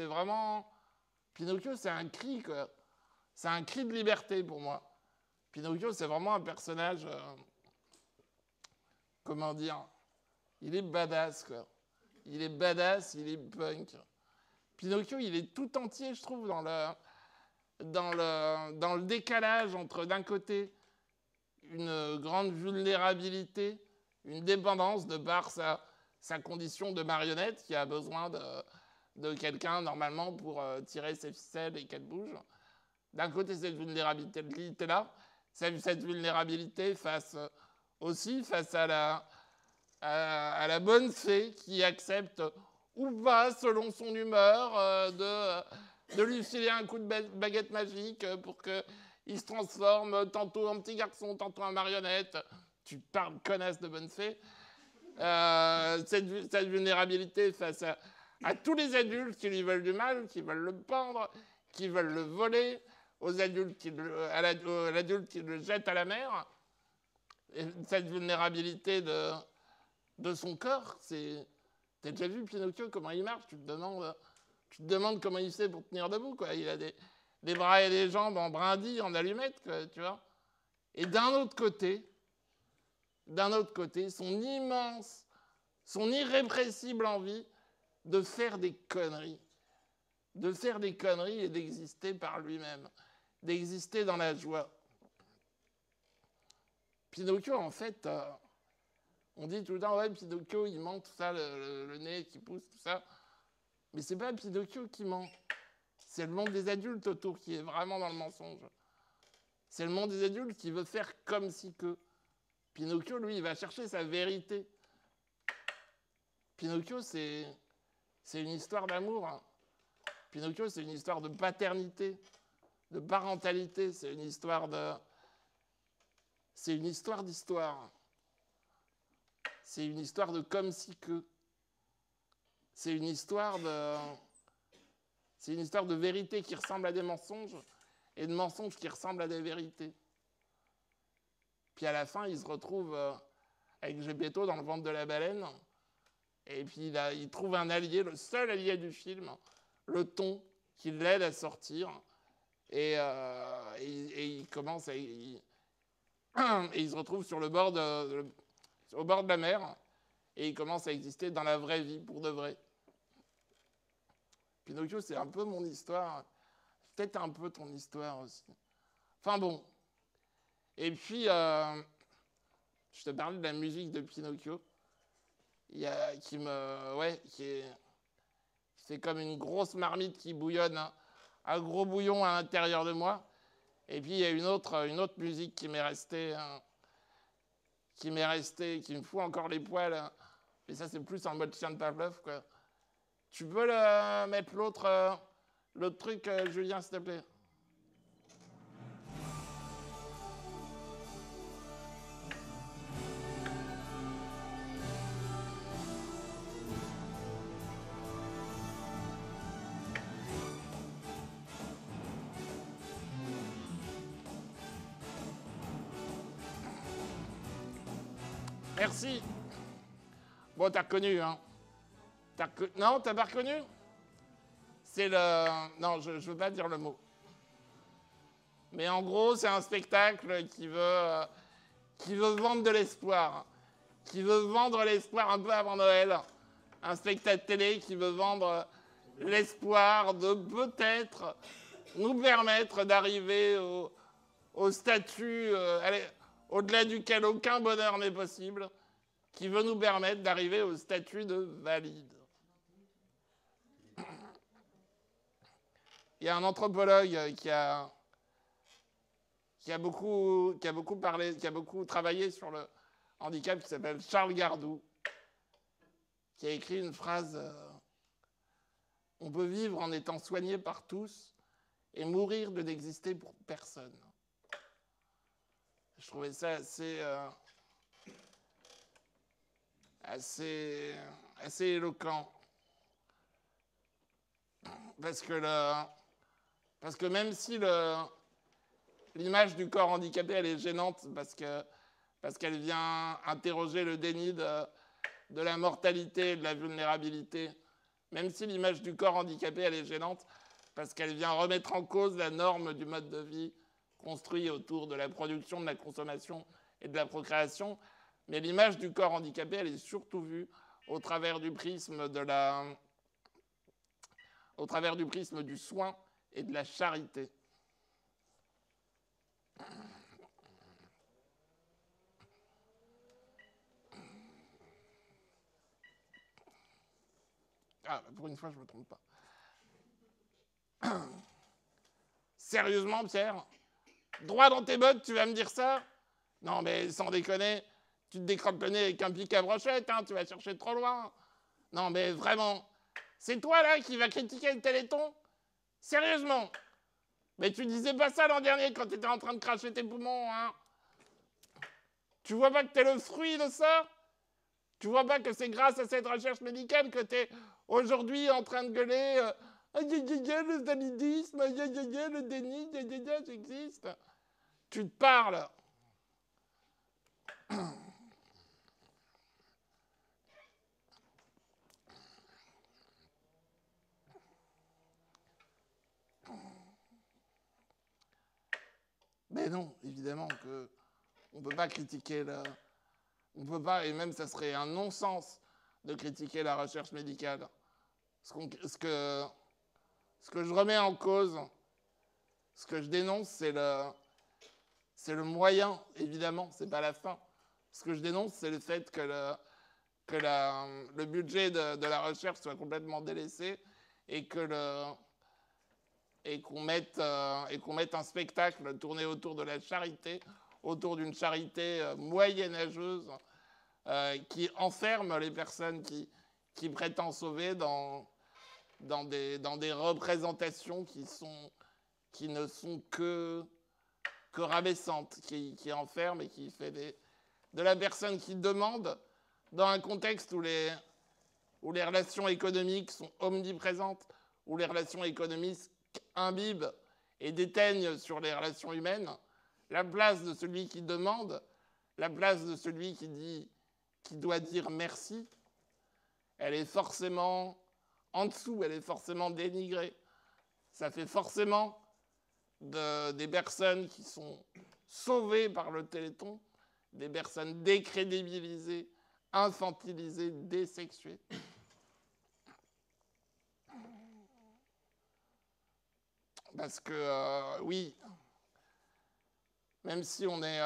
A: Pinocchio, c'est un cri, quoi. C'est un cri de liberté pour moi. Pinocchio, c'est vraiment un personnage... comment dire? Il est badass, quoi. Il est badass, il est punk. Pinocchio, il est tout entier, je trouve, dans le décalage entre, d'un côté, une grande vulnérabilité, une dépendance de par sa condition de marionnette qui a besoin de quelqu'un, normalement, pour tirer ses ficelles et qu'elle bouge. D'un côté, cette vulnérabilité-là, cette vulnérabilité face à la bonne fée qui accepte ou pas, selon son humeur, de lui filer un coup de baguette magique pour qu'il se transforme tantôt en petit garçon, tantôt en marionnette. Tu parles connasse de bonne fée. Cette vulnérabilité face à tous les adultes qui lui veulent du mal, qui veulent le pendre, qui veulent le voler, aux adultes à l'adulte qui le jette à la mer. Et cette vulnérabilité de son corps, t'as déjà vu Pinocchio, comment il marche? Tu te demandes comment il fait pour tenir debout, quoi. Il a des bras et des jambes en brindilles, en allumettes, quoi, tu vois. Et d'un autre côté, son irrépressible envie de faire des conneries. De faire des conneries et d'exister par lui-même. D'exister dans la joie. Pinocchio, en fait, on dit tout le temps, ouais, Pinocchio, il ment, tout ça, le nez qui pousse, tout ça. Mais c'est pas Pinocchio qui ment. C'est le monde des adultes autour qui est vraiment dans le mensonge. C'est le monde des adultes qui veut faire comme si que. Pinocchio, lui, il va chercher sa vérité. Pinocchio, c'est une histoire d'amour. Hein. Pinocchio, c'est une histoire de paternité, de parentalité. C'est une histoire d'histoire. C'est une histoire de comme si que. C'est une histoire de vérité qui ressemble à des mensonges et de mensonges qui ressemblent à des vérités. Puis à la fin, il se retrouve avec Gepetto dans le ventre de la baleine. Et puis il trouve un allié, le seul allié du film, le thon, qui l'aide à sortir. Et il commence à... et il se retrouve au bord de la mer. Et il commence à exister dans la vraie vie, pour de vrai. Pinocchio, c'est un peu mon histoire. Peut-être un peu ton histoire aussi. Enfin bon. Et puis, je te parlais de la musique de Pinocchio. C'est comme une grosse marmite qui bouillonne, hein, un gros bouillon à l'intérieur de moi. Et puis, il y a une autre musique qui m'est restée, hein, qui me fout encore les poils. Hein. Mais ça, c'est plus en mode chien de Pavlov, quoi. Tu peux mettre l'autre truc, Julien, s'il te plaît? Merci. Bon, t'as reconnu, hein? Non, t'as pas reconnu? C'est le... Non, je veux pas dire le mot. Mais en gros, c'est un spectacle qui veut vendre de l'espoir. Qui veut vendre l'espoir un peu avant Noël. Un spectacle télé qui veut vendre l'espoir de peut-être nous permettre d'arriver au statut au-delà duquel aucun bonheur n'est possible, qui veut nous permettre d'arriver au statut de valide. Il y a un anthropologue qui a beaucoup parlé, qui a beaucoup travaillé sur le handicap, qui s'appelle Charles Gardou, qui a écrit une phrase on peut vivre en étant soigné par tous et mourir de n'exister pour personne. Je trouvais ça assez éloquent. Parce que même si l'image du corps handicapé, elle est gênante, parce qu'elle vient interroger le déni de la mortalité et de la vulnérabilité, même si l'image du corps handicapé, elle est gênante, parce qu'elle vient remettre en cause la norme du mode de vie construit autour de la production, de la consommation et de la procréation. Mais l'image du corps handicapé, elle est surtout vue au travers du prisme du soin et de la charité. Ah, pour une fois, je ne me trompe pas. Sérieusement, Pierre? Droit dans tes bottes, tu vas me dire ça? Non, mais sans déconner, tu te décrottes le nez avec un pic à brochette, hein, tu vas chercher trop loin. Non, mais vraiment, c'est toi, là, qui va critiquer le Téléthon? Sérieusement? Mais tu disais pas ça l'an dernier quand tu étais en train de cracher tes poumons, hein? Tu vois pas que t'es le fruit de ça? Tu vois pas que c'est grâce à cette recherche médicale que t'es aujourd'hui en train de gueuler le validisme, le déni, j'existe. Tu te parles. Mais non, évidemment que on peut pas critiquer on peut pas, et même ça serait un non-sens de critiquer la recherche médicale. Ce que je remets en cause, ce que je dénonce, c'est le moyen, évidemment, c'est pas la fin. Ce que je dénonce, c'est le fait que le budget de la recherche soit complètement délaissé et qu'on mette un spectacle tourné autour de la charité, autour d'une charité moyenâgeuse qui enferme les personnes qui prétendent sauver dans des représentations qui ne sont que rabaissantes, qui enferment et qui fait de la personne qui demande, dans un contexte où les relations économiques sont omniprésentes, où les relations économiques imbibent et déteignent sur les relations humaines, la place de celui qui demande, la place de celui qui doit dire merci, elle est forcément en dessous, elle est forcément dénigrée. Ça fait forcément des personnes qui sont sauvées par le Téléthon, des personnes décrédibilisées, infantilisées, désexuées. Parce que, oui, même si on est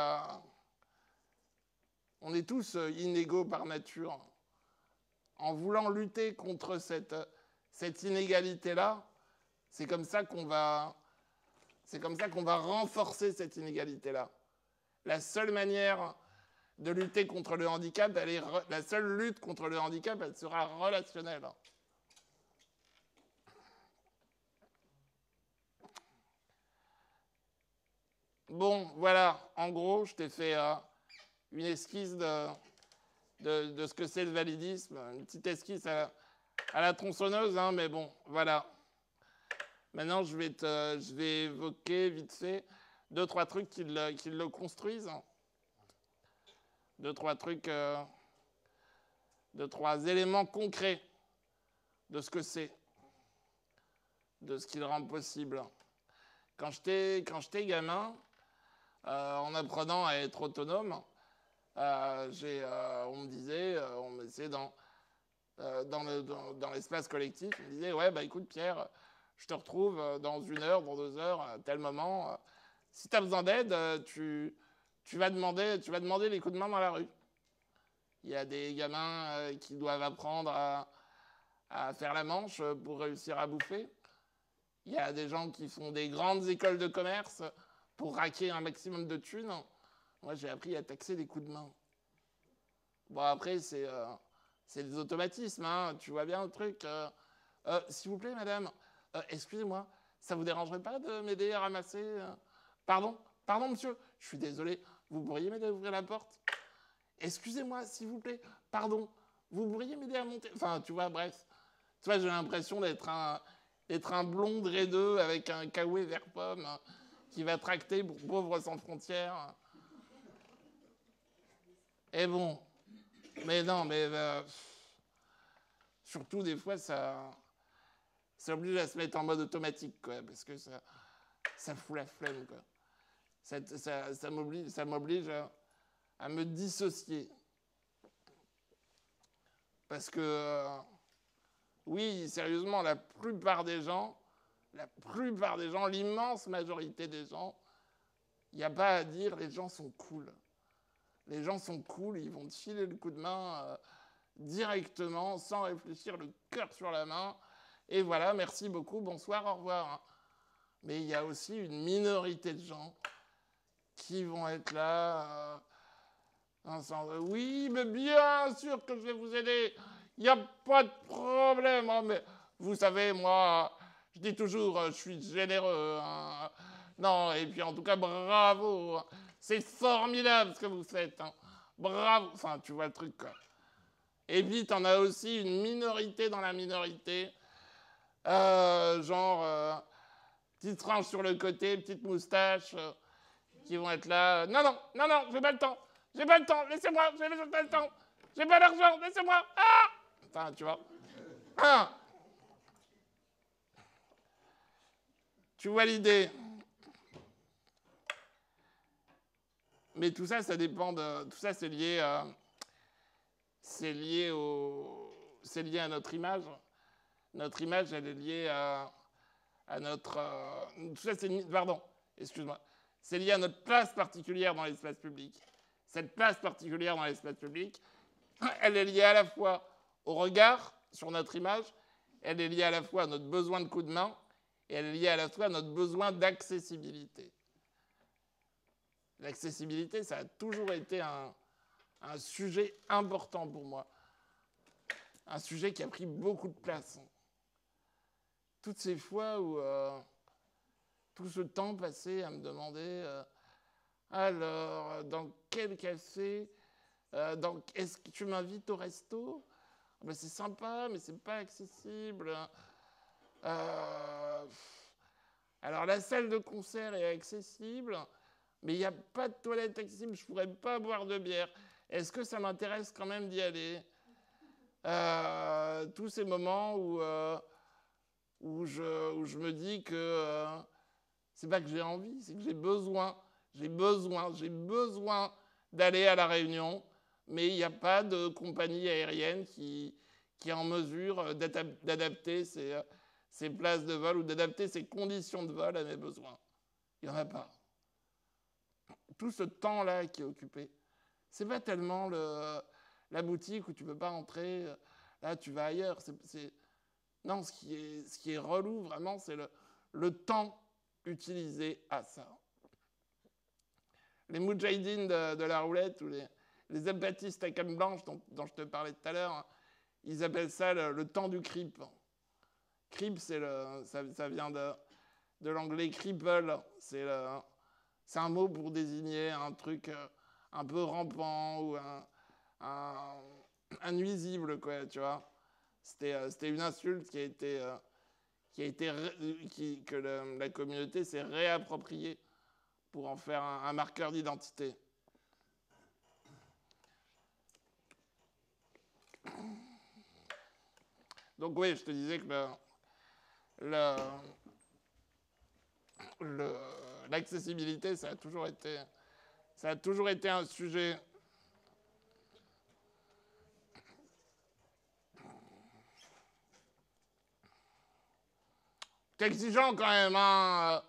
A: tous inégaux par nature, en voulant lutter contre cette inégalité-là, c'est comme ça qu'on va renforcer cette inégalité-là. La seule manière de lutter contre le handicap, la seule lutte contre le handicap, elle sera relationnelle. Bon, voilà, en gros, je t'ai fait une esquisse de ce que c'est le validisme, une petite esquisse à la tronçonneuse, hein, mais bon, voilà. Maintenant, je vais évoquer vite fait 2-3 trucs qui le construisent. deux, trois trucs, deux, trois éléments concrets de ce que c'est, de ce qu'il rend possible. Quand j'étais gamin, en apprenant à être autonome, on me disait, on me disait dans l'espace collectif, on me disait, ouais, bah écoute Pierre, je te retrouve dans 1 heure, dans 2 heures, à tel moment. Si tu as besoin d'aide, tu vas demander les coups de main dans la rue. Il y a des gamins qui doivent apprendre à faire la manche pour réussir à bouffer. Il y a des gens qui font des grandes écoles de commerce pour raquer un maximum de thunes. Moi, j'ai appris à taxer des coups de main. Bon, après, c'est des automatismes, hein. Tu vois bien le truc. S'il vous plaît, madame, excusez-moi, ça vous dérangerait pas de m'aider à ramasser Pardon, monsieur, je suis désolé, vous pourriez m'aider à ouvrir la porte? Excusez-moi, s'il vous plaît, pardon, vous pourriez m'aider à monter? Enfin, tu vois, bref. Tu vois, j'ai l'impression d'être un blond draideux avec un kawaii vert pomme qui va tracter pour Pauvres sans frontières. Et bon, mais non, mais surtout des fois, ça oblige à se mettre en mode automatique, quoi, parce que ça fout la flemme, quoi. Ça m'oblige à me dissocier. Parce que, oui, sérieusement, la plupart des gens, l'immense majorité des gens, il n'y a pas à dire, les gens sont cool. Les gens sont cool, ils vont te filer le coup de main directement, sans réfléchir, le cœur sur la main. Et voilà, merci beaucoup, bonsoir, au revoir. Mais il y a aussi une minorité de gens qui vont être là. Oui, mais bien sûr que je vais vous aider. Il n'y a pas de problème. Hein, mais vous savez, moi, je dis toujours, je suis généreux. Hein. Non, et puis en tout cas, bravo. Hein. C'est formidable ce que vous faites. Hein. Bravo. Enfin, tu vois le truc, quoi. Et puis, t'en as aussi une minorité dans la minorité. Genre, petite frange sur le côté, petite moustache, qui vont être là. Non, j'ai pas le temps. J'ai pas le temps, laissez-moi, j'ai pas le temps. J'ai pas d'argent, laissez-moi. Ah! Enfin, tu vois. Ah! Tu vois l'idée. Mais tout ça, ça dépend de. Tout ça, c'est lié. C'est lié à notre image. Notre image, elle est liée à notre. Tout ça, pardon, excuse-moi. C'est lié à notre place particulière dans l'espace public. Cette place particulière dans l'espace public, elle est liée à la fois au regard sur notre image, elle est liée à la fois à notre besoin de coup de main, et elle est liée à la fois à notre besoin d'accessibilité. L'accessibilité, ça a toujours été un sujet important pour moi. Un sujet qui a pris beaucoup de place. Toutes ces fois où tout ce temps passé à me demander alors, dans quel café est-ce que tu m'invites au resto? Ben, c'est sympa, mais c'est pas accessible. Alors, la salle de concert est accessible, mais il n'y a pas de toilette accessible, je ne pourrais pas boire de bière. Est-ce que ça m'intéresse quand même d'y aller? Tous ces moments où je me dis que c'est pas que j'ai envie, c'est que j'ai besoin d'aller à La Réunion, mais il n'y a pas de compagnie aérienne qui est en mesure d'adapter ses places de vol ou d'adapter ses conditions de vol à mes besoins. Il n'y en a pas. Tout ce temps-là qui est occupé, c'est pas tellement la boutique où tu peux pas entrer, là tu vas ailleurs. Non, ce qui est relou vraiment, c'est le temps utilisé à ça. Les moudjahidines de la roulette ou les abatistes à canne blanche dont je te parlais tout à l'heure, ils appellent ça le temps du creep. Creep, ça vient de l'anglais cripple. C'est un mot pour désigner un truc un peu rampant ou un nuisible, quoi, tu vois. C'était une insulte que la communauté s'est réappropriée pour en faire un marqueur d'identité. Donc oui, je te disais que l'accessibilité, ça a toujours été un sujet exigeant quand même, hein.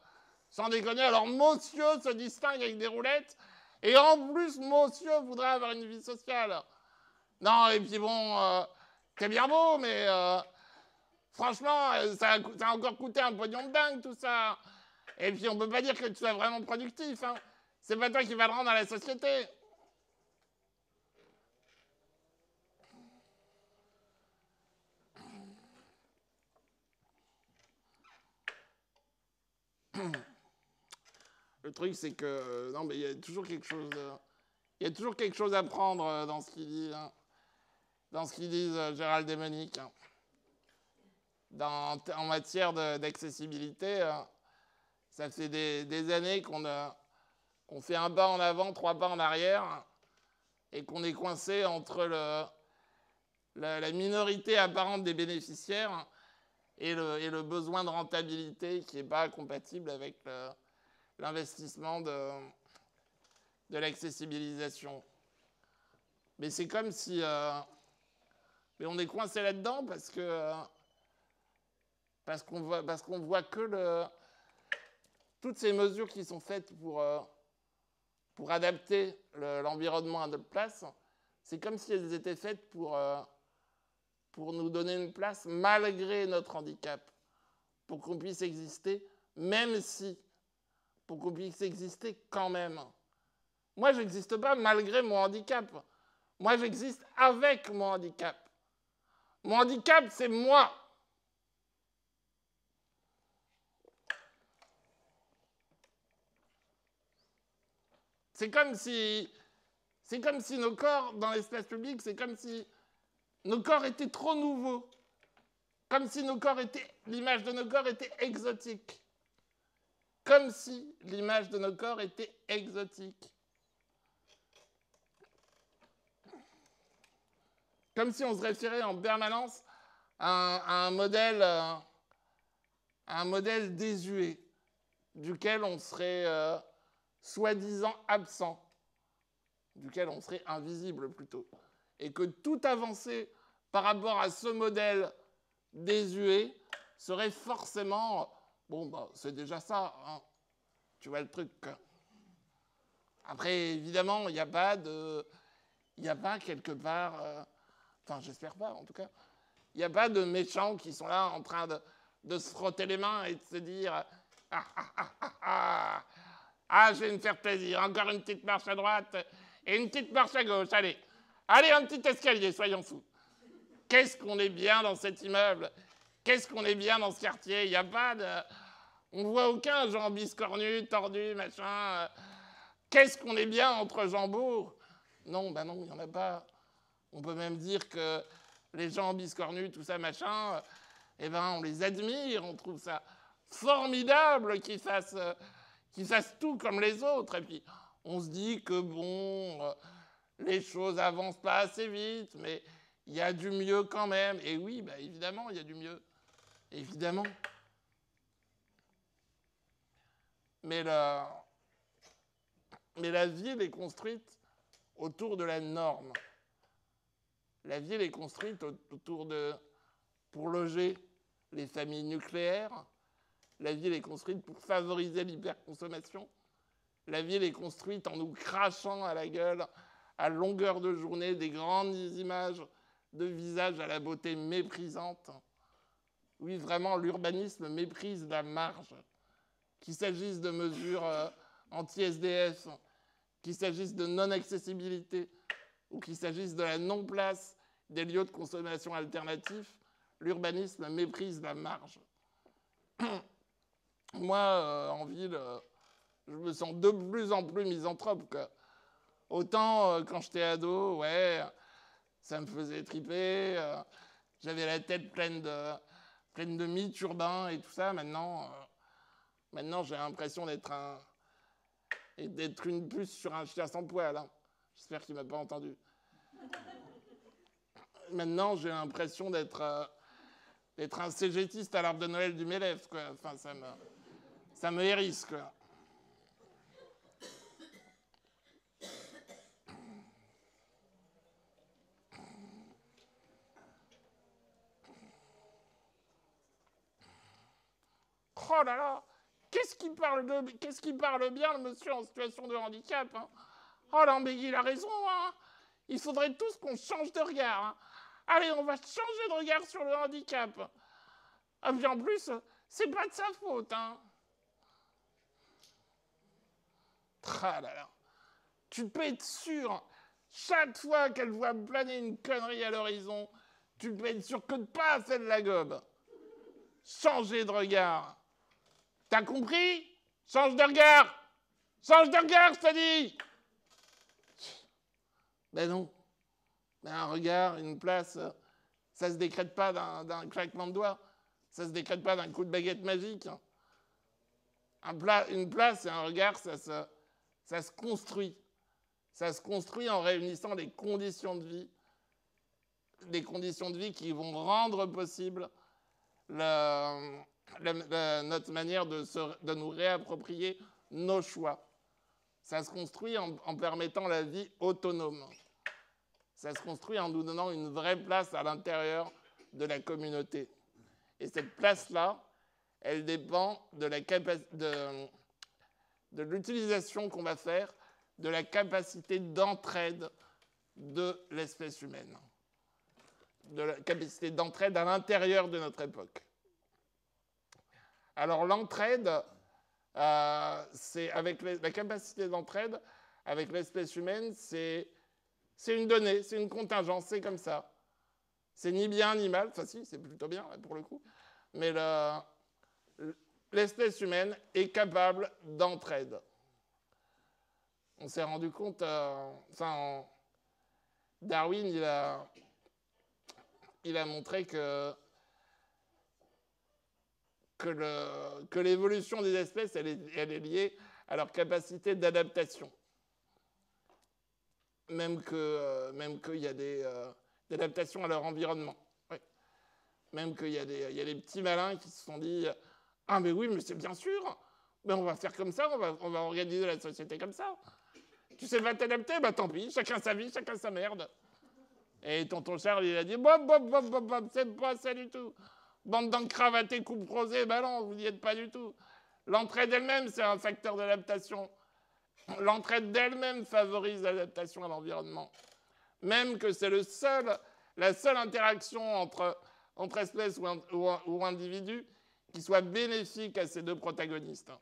A: Sans déconner. Alors, monsieur se distingue avec des roulettes, et en plus, monsieur voudrait avoir une vie sociale. Non, et puis bon, c'est bien beau, mais franchement, ça a encore coûté un pognon de dingue, tout ça. Et puis, on peut pas dire que tu sois vraiment productif, hein. C'est pas toi qui vas le rendre à la société. Le truc, c'est que non, mais il y a toujours quelque chose. Il y a toujours quelque chose à prendre dans ce qu'il dit, hein, dans ce qu'ils disent Gérald et Monique. Hein. En matière d'accessibilité, ça fait des années qu'on fait un pas en avant, 3 pas en arrière, et qu'on est coincé entre la minorité apparente des bénéficiaires et le besoin de rentabilité qui n'est pas compatible avec l'investissement de l'accessibilisation. Mais c'est comme si... mais on est coincé là-dedans parce qu'on voit que toutes ces mesures qui sont faites pour adapter l'environnement à notre place, c'est comme si elles étaient faites pour nous donner une place malgré notre handicap, pour qu'on puisse exister, même si, pour qu'on puisse exister quand même. Moi, je n'existe pas malgré mon handicap. Moi, j'existe avec mon handicap. Mon handicap, c'est moi. C'est comme si nos corps, dans l'espace public, c'est comme si nos corps étaient trop nouveaux. Comme si l'image de nos corps était exotique. Comme si l'image de nos corps était exotique. Comme si on se référait en permanence à un modèle désuet, duquel on serait soi-disant absent, duquel on serait invisible plutôt. Et que toute avancée par rapport à ce modèle désuet serait forcément... Bon, bah, c'est déjà ça, hein. Tu vois le truc. Après, évidemment, il n'y a pas quelque part... Enfin, j'espère pas, en tout cas. Il n'y a pas de méchants qui sont là en train de se frotter les mains et de se dire ah, je vais me faire plaisir. Encore une petite marche à droite et une petite marche à gauche. Allez, un petit escalier, soyons fous. Qu'est-ce qu'on est bien dans cet immeuble. Qu'est-ce qu'on est bien dans ce quartier. Il n'y a pas de... On ne voit aucun gens biscornu, tordu, machin. Qu'est-ce qu'on est bien entre gens beaux. Non, ben non, il n'y en a pas. On peut même dire que les gens biscornus, tout ça, machin, eh ben, on les admire, on trouve ça formidable qu'ils fassent tout comme les autres. Et puis, on se dit que, bon, les choses avancent pas assez vite, mais il y a du mieux quand même. Et oui, bah, évidemment, il y a du mieux. Évidemment. Mais la vie, elle est construite autour de la norme. La ville est construite pour loger les familles nucléaires. La ville est construite pour favoriser l'hyperconsommation. La ville est construite en nous crachant à la gueule à longueur de journée des grandes images de visages à la beauté méprisante. Oui, vraiment, l'urbanisme méprise la marge. Qu'il s'agisse de mesures anti-SDF, qu'il s'agisse de non-accessibilité, ou qu'il s'agisse de la non-place des lieux de consommation alternatifs, l'urbanisme méprise la marge. Moi, en ville, je me sens de plus en plus misanthrope. Quoi. Autant, quand j'étais ado, ouais, ça me faisait triper. J'avais la tête pleine de mythes urbains et tout ça. Maintenant j'ai l'impression d'être une puce sur un chien sans poil. Hein. J'espère qu'il ne m'a pas entendu. Maintenant, j'ai l'impression d'être d'être un cégétiste à l'arbre de Noël du MEDEF, quoi. Enfin, ça me hérisse, quoi. Oh là là, qu'est-ce qu'il parle bien, le monsieur en situation de handicap, hein. Oh là, mais il a raison, hein. Il faudrait tous qu'on change de regard, hein. Allez, on va changer de regard sur le handicap. Ah, puis en plus, c'est pas de sa faute, hein. Ah là là. Tu peux être sûr, chaque fois qu'elle voit planer une connerie à l'horizon, tu peux être sûr que de pas faire de la gobe. Changer de regard. T'as compris? Change de regard. Change de regard, je te dis. Ben non. Ben un regard, une place, ça se décrète pas d'un claquement de doigts. Ça se décrète pas d'un coup de baguette magique. Une place et un regard, ça se construit. Ça se construit en réunissant les conditions de vie qui vont rendre possible notre manière de nous réapproprier nos choix. Ça se construit en permettant la vie autonome. Ça se construit en nous donnant une vraie place à l'intérieur de la communauté. Et cette place-là, elle dépend de l'utilisation qu'on va faire de la capacité d'entraide de l'espèce humaine. De la capacité d'entraide à l'intérieur de notre époque. Alors l'entraide, c'est avec la capacité d'entraide avec l'espèce humaine, c'est une donnée, c'est une contingence, c'est comme ça. C'est ni bien ni mal, enfin si, c'est plutôt bien pour le coup, mais l'espèce humaine est capable d'entraide. On s'est rendu compte, Darwin, il a montré que l'évolution des espèces, elle est liée à leur capacité d'adaptation. Même qu'il y a des adaptations à leur environnement. Ouais. Même qu'il y a des petits malins qui se sont dit « Ah mais oui, mais c'est bien sûr, mais on va faire comme ça, on va organiser la société comme ça. Tu sais pas t'adapter, bah tant pis, chacun sa vie, chacun sa merde. » Et tonton Charles, il a dit « Bob, c'est pas ça du tout. Bande d'encravatés, coupe rosée, bah non, vous n'y êtes pas du tout. L'entraide elle-même, c'est un facteur d'adaptation. L'entraide d'elle-même favorise l'adaptation à l'environnement. Même que c'est la seule interaction entre espèces ou individus qui soit bénéfique à ces deux protagonistes.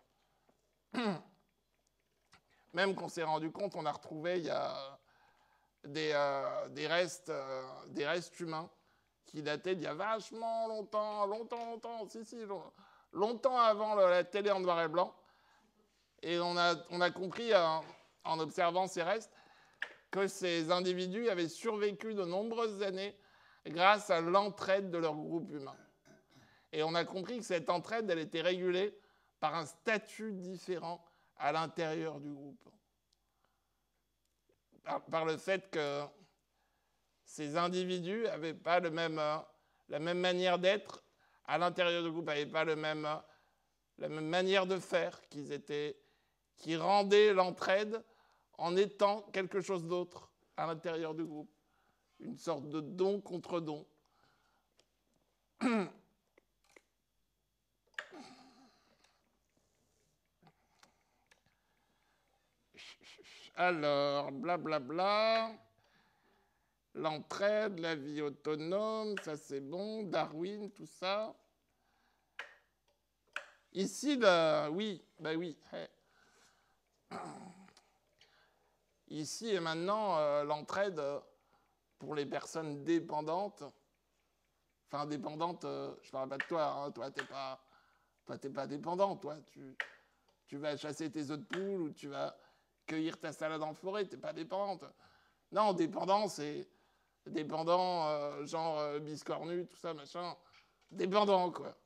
A: Même qu'on s'est rendu compte, on a retrouvé il y a des restes humains qui dataient d'il y a vachement longtemps, longtemps avant la télé en noir et blanc. Et on a compris en observant ces restes que ces individus avaient survécu de nombreuses années grâce à l'entraide de leur groupe humain. Et on a compris que cette entraide, elle était régulée par un statut différent à l'intérieur du groupe. Par le fait que ces individus n'avaient pas la même manière d'être à l'intérieur du groupe, n'avaient pas la même manière de faire, qui rendait l'entraide en étant quelque chose d'autre à l'intérieur du groupe. Une sorte de don contre don. Alors, blablabla. L'entraide, la vie autonome, ça c'est bon. Darwin, tout ça. Ici, oui, ben oui. Ici et maintenant, l'entraide pour les personnes dépendantes. Enfin, dépendantes, je ne parle pas de toi, hein, toi, t'es pas dépendant, toi. Tu vas chasser tes œufs de poule ou tu vas cueillir ta salade en forêt, t'es pas dépendante. Non, dépendant, c'est dépendant, genre biscornu, tout ça, machin. Dépendant, quoi.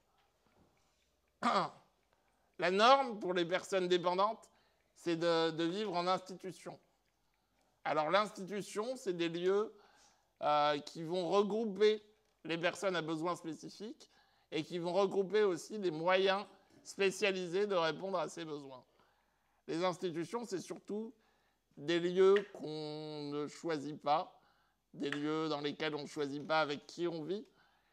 A: La norme pour les personnes dépendantes, c'est de vivre en institution. Alors l'institution, c'est des lieux qui vont regrouper les personnes à besoins spécifiques et qui vont regrouper aussi des moyens spécialisés de répondre à ces besoins. Les institutions, c'est surtout des lieux qu'on ne choisit pas, des lieux dans lesquels on ne choisit pas avec qui on vit,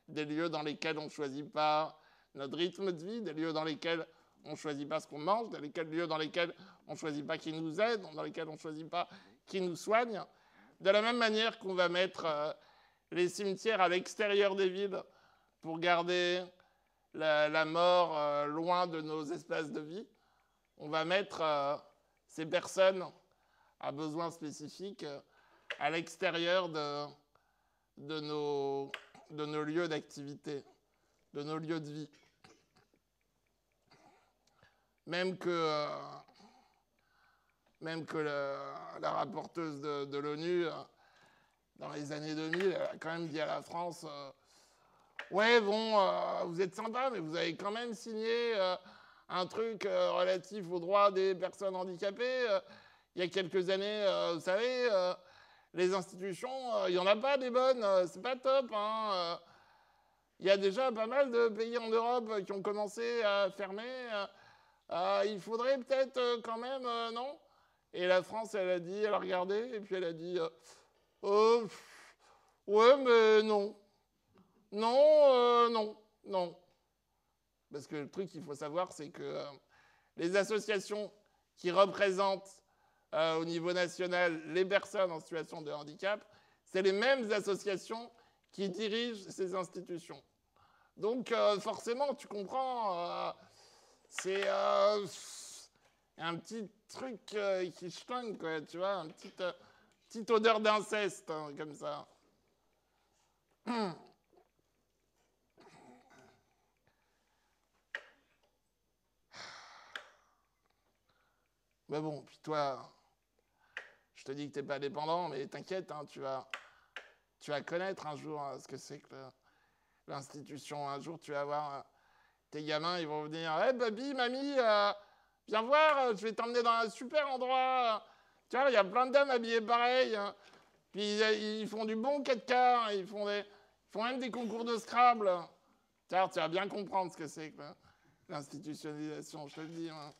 A: des lieux dans lesquels on ne choisit pas notre rythme de vie, des lieux dans lesquels on ne choisit pas ce qu'on mange, des lieux dans lesquels on ne choisit pas qui nous aide, dans lesquels on ne choisit pas qui nous soigne. De la même manière qu'on va mettre les cimetières à l'extérieur des villes pour garder la mort loin de nos espaces de vie, on va mettre ces personnes à besoins spécifiques à l'extérieur de nos lieux d'activité, de nos lieux de vie. Même que la rapporteuse de l'ONU, dans les années 2000, elle a quand même dit à la France ouais, bon, vous êtes sympa, mais vous avez quand même signé un truc relatif aux droits des personnes handicapées. Il y a quelques années, vous savez, les institutions, il n'y en a pas des bonnes, c'est pas top. Hein, il y a déjà pas mal de pays en Europe qui ont commencé à fermer. Il faudrait peut-être quand même, non? Et la France, elle a dit, elle a regardé, et puis elle a dit ouais, mais non. Non, non. Parce que le truc qu'il faut savoir, c'est que les associations qui représentent au niveau national les personnes en situation de handicap, c'est les mêmes associations qui dirigent ces institutions. Donc forcément, tu comprends, c'est un petit truc qui schlingue, quoi, tu vois, une petite odeur d'inceste, hein, comme ça. Mais bon, puis toi, je te dis que t'es pas dépendant, mais t'inquiète, hein, tu vas connaître un jour ce que c'est que l'institution. Un jour, tu vas voir tes gamins, ils vont venir. Hey, baby, mamie, viens voir, je vais t'emmener dans un super endroit. Tu vois, il y a plein de dames habillées pareil. Hein. Puis ils font du bon 4K, hein, ils font même des concours de Scrabble. Tu vas bien comprendre ce que c'est que l'institutionnalisation, je te le dis. Hein.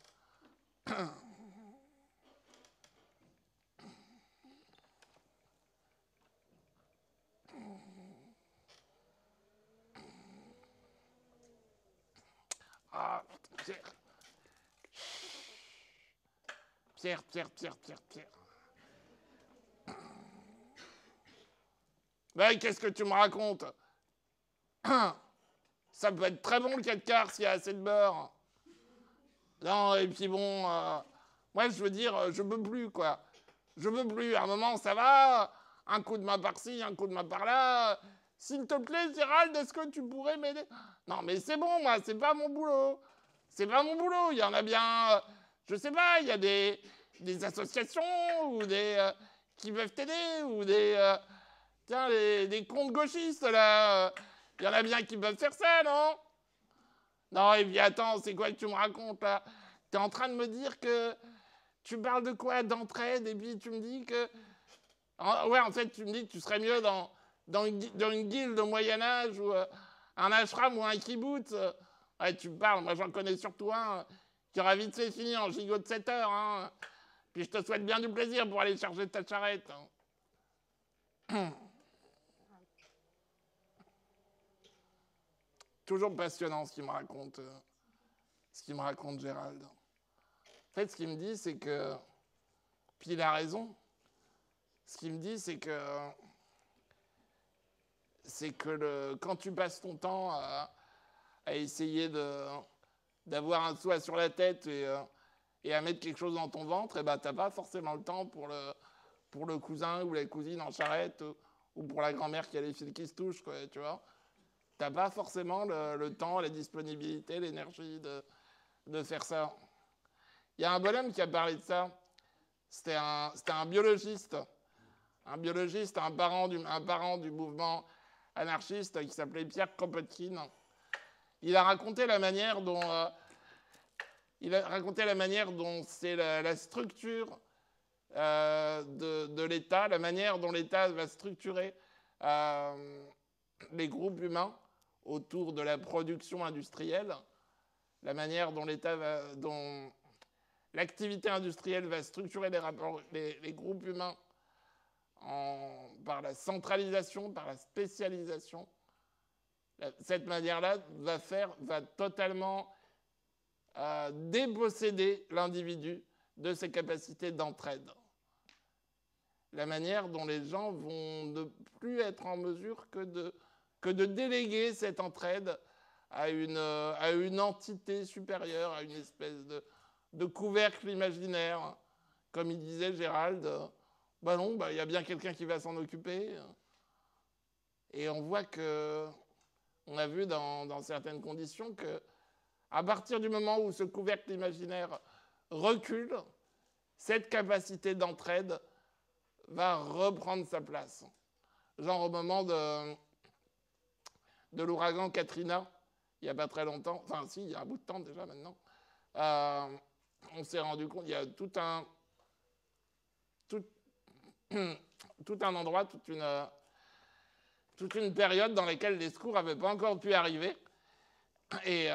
A: Ah, Pierre. Ben, qu'est-ce que tu me racontes? Ça peut être très bon le 4 quarts s'il y a assez de beurre. Non, et puis bon, moi je veux dire, je peux plus, quoi. Je peux plus. À un moment, ça va. Un coup de main par-ci, un coup de main par-là. S'il te plaît, Gérald, est-ce que tu pourrais m'aider? Non, mais c'est bon, moi, c'est pas mon boulot. C'est pas mon boulot. Il y en a bien, je sais pas, il y a des associations ou qui peuvent t'aider ou tiens, des comptes gauchistes, là. Il y en a bien qui peuvent faire ça, non? Non, et puis attends, c'est quoi que tu me racontes, là? T'es en train de me dire que tu parles de quoi? D'entraide, et puis tu me dis que... Ouais, en fait, tu me dis que tu serais mieux dans une guilde au Moyen-Âge ou un ashram ou un kibbutz. Ouais, tu me parles, moi j'en connais surtout un qui aura vite fait fini en gigot de 7 heures. Hein. Puis je te souhaite bien du plaisir pour aller charger ta charrette. Hein. Toujours passionnant ce qu'il me raconte, Gérald. En fait, ce qu'il me dit, c'est que... Puis il a raison. Ce qu'il me dit, c'est que quand tu passes ton temps à essayer d'avoir un toit sur la tête et à mettre quelque chose dans ton ventre, et ben t'as pas forcément le temps pour le cousin ou la cousine en charrette ou pour la grand-mère qui a les fils qui se touchent, quoi, tu vois. T'as pas forcément le temps, la disponibilité, l'énergie de faire ça. Il y a un bonhomme qui a parlé de ça. C'était un biologiste. Un parent du mouvement anarchiste qui s'appelait Pierre Kropotkin. Il a raconté la manière dont c'est la structure de l'État, la manière dont l'État va structurer les groupes humains autour de la production industrielle, la manière dont dont l'activité industrielle va structurer les rapports, les groupes humains par la centralisation, par la spécialisation. Cette manière-là va totalement déposséder l'individu de ses capacités d'entraide. La manière dont les gens vont ne plus être en mesure que de déléguer cette entraide à une entité supérieure, à une espèce de couvercle imaginaire. Comme il disait Gérald, non, il y a bien quelqu'un qui va s'en occuper. Et on voit on a vu dans certaines conditions que à partir du moment où ce couvercle imaginaire recule, cette capacité d'entraide va reprendre sa place. Genre au moment de l'ouragan Katrina, il n'y a pas très longtemps, enfin si, il y a un bout de temps déjà maintenant, on s'est rendu compte, il y a tout un endroit, toute une période dans laquelle les secours n'avaient pas encore pu arriver. Et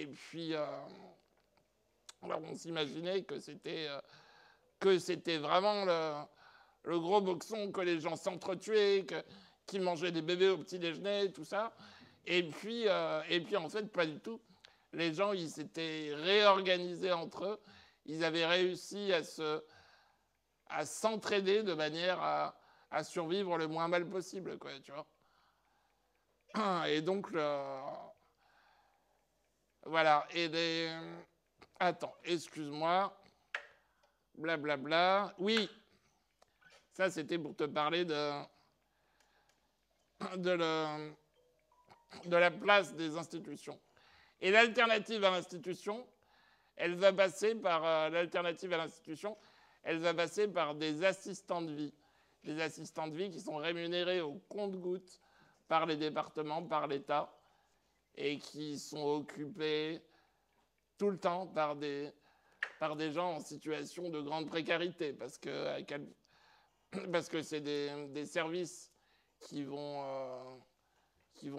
A: puis, alors on s'imaginait que c'était vraiment le gros boxon, que les gens s'entretuaient, qu'ils mangeaient des bébés au petit déjeuner, tout ça. Et puis en fait, pas du tout. Les gens, ils s'étaient réorganisés entre eux. Ils avaient réussi à s'entraider de manière à survivre le moins mal possible, quoi, tu vois. Et donc, voilà. Attends, excuse-moi. Blablabla. Oui, ça, c'était pour te parler de la place des institutions. Et l'alternative à l'institution, elle va passer par des assistants de vie. Des assistants de vie qui sont rémunérés au compte-gouttes par les départements, par l'État, et qui sont occupés tout le temps par des gens en situation de grande précarité, parce que c'est des services qui vont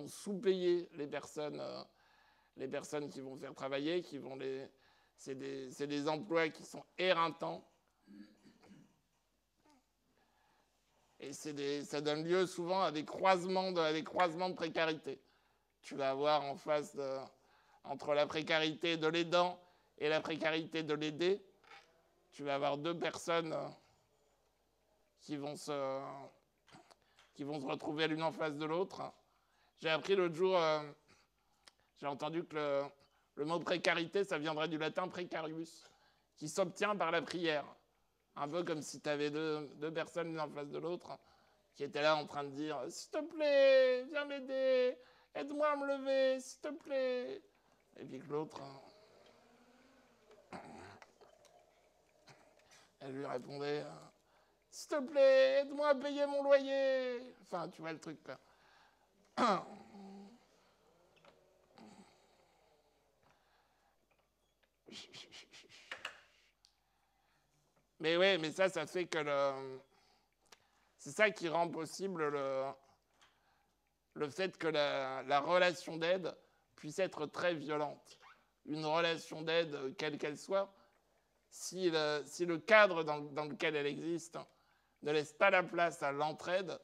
A: sous-payer les personnes qui vont faire travailler, c'est des emplois qui sont éreintants. Et ça donne lieu souvent à des croisements de précarité. Tu vas avoir en face entre la précarité de l'aidant et la précarité de l'aidé, tu vas avoir deux personnes qui vont se retrouver l'une en face de l'autre. J'ai appris l'autre jour, j'ai entendu que le mot précarité, ça viendrait du latin precarius, qui s'obtient par la prière. Un peu comme si tu avais deux personnes l'une en face de l'autre qui étaient là en train de dire « S'il te plaît, viens m'aider, aide-moi à me lever, s'il te plaît ». Et puis que l'autre, elle lui répondait « S'il te plaît, aide-moi à payer mon loyer ». Enfin, tu vois le truc, quoi. Mais ouais, mais ça fait que c'est ça qui rend possible le fait que la relation d'aide puisse être très violente. Une relation d'aide, quelle qu'elle soit, si le cadre dans lequel elle existe ne laisse pas la place à l'entraide,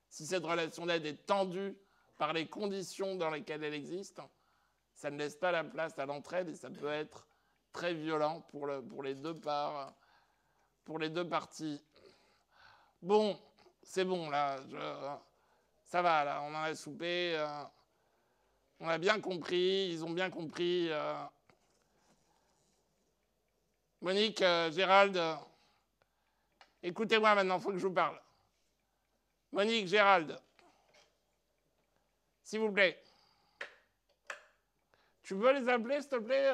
A: si cette relation d'aide est tendue par les conditions dans lesquelles elle existe, ça ne laisse pas la place à l'entraide et ça peut être très violent pour les deux parties. Bon, c'est bon, là. Ça va, là, on en a soupé. On a bien compris, ils ont bien compris. Monique, Gérald, écoutez-moi maintenant, il faut que je vous parle. Monique, Gérald, s'il vous plaît. Tu veux les appeler, s'il te plaît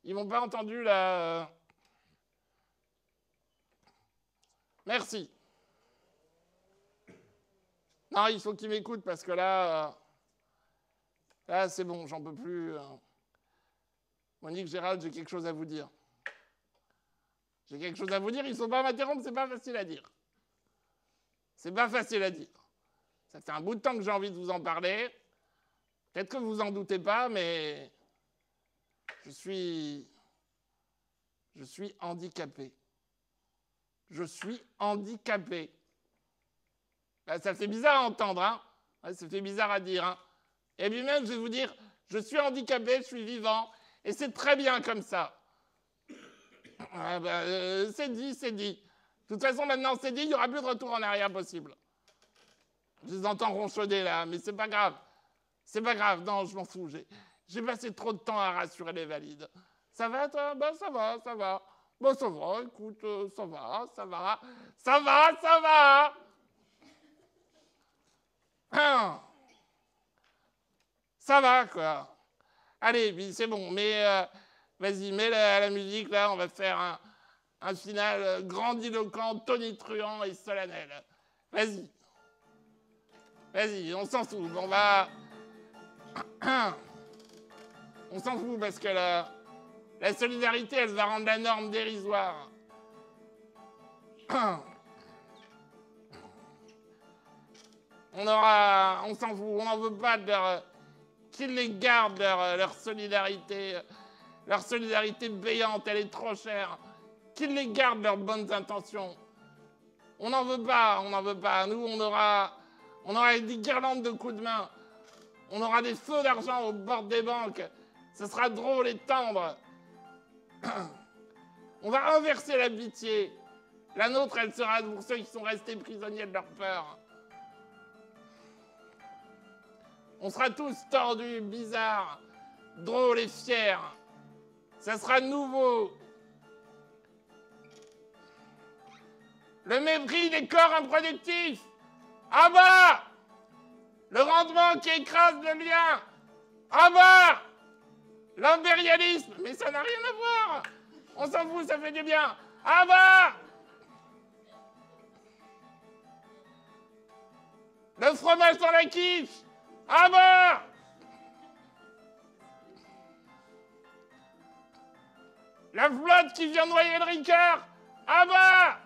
A: Ils m'ont pas entendu, là. Merci. Non, il faut qu'ils m'écoutent parce que là, c'est bon, j'en peux plus. Monique, Gérald, j'ai quelque chose à vous dire. J'ai quelque chose à vous dire, ils ne sont pas à m'interrompre, c'est pas facile à dire. C'est pas facile à dire. Ça fait un bout de temps que j'ai envie de vous en parler. Peut-être que vous en doutez pas, mais je suis handicapé. Je suis handicapé. Ben, ça fait bizarre à entendre, hein. Ouais, ça fait bizarre à dire, hein. Et puis même, je vais vous dire, je suis handicapé, je suis vivant, et c'est très bien comme ça. Ouais, ben, c'est dit, c'est dit. De toute façon, maintenant, c'est dit, il n'y aura plus de retour en arrière possible. Je les entends ronchonner là, mais c'est pas grave. C'est pas grave, non, je m'en fous. J'ai passé trop de temps à rassurer les valides. Ça va, toi? Ben, ça va, ça va. Ben, ça va, écoute, ça va, ça va. Ça va, ça va. Ça va, quoi. Allez, puis c'est bon, mais vas-y, mets la musique, là, on va faire un final grandiloquent, tonitruant et solennel. Vas-y. Vas-y, on s'en fout. On va... On s'en fout parce que la solidarité, elle va rendre la norme dérisoire. On s'en fout, on n'en veut pas de leur... Qu'ils les gardent, leur solidarité. Leur solidarité payante, elle est trop chère. Qu'ils les gardent, leurs bonnes intentions. On n'en veut pas, on n'en veut pas. Nous, on aura des guirlandes de coups de main. On aura des feux d'argent au bord des banques. Ce sera drôle et tendre. On va inverser la pitié. La nôtre, elle sera pour ceux qui sont restés prisonniers de leur peur. On sera tous tordus, bizarres, drôles et fiers. Ça sera nouveau. Le mépris des corps improductifs. À bas! Le rendement qui écrase le lien. À bas! L'impérialisme. Mais ça n'a rien à voir. On s'en fout, ça fait du bien. À bas! Le fromage dans la quiche. À bas! La flotte qui vient noyer le Ricard. À bas!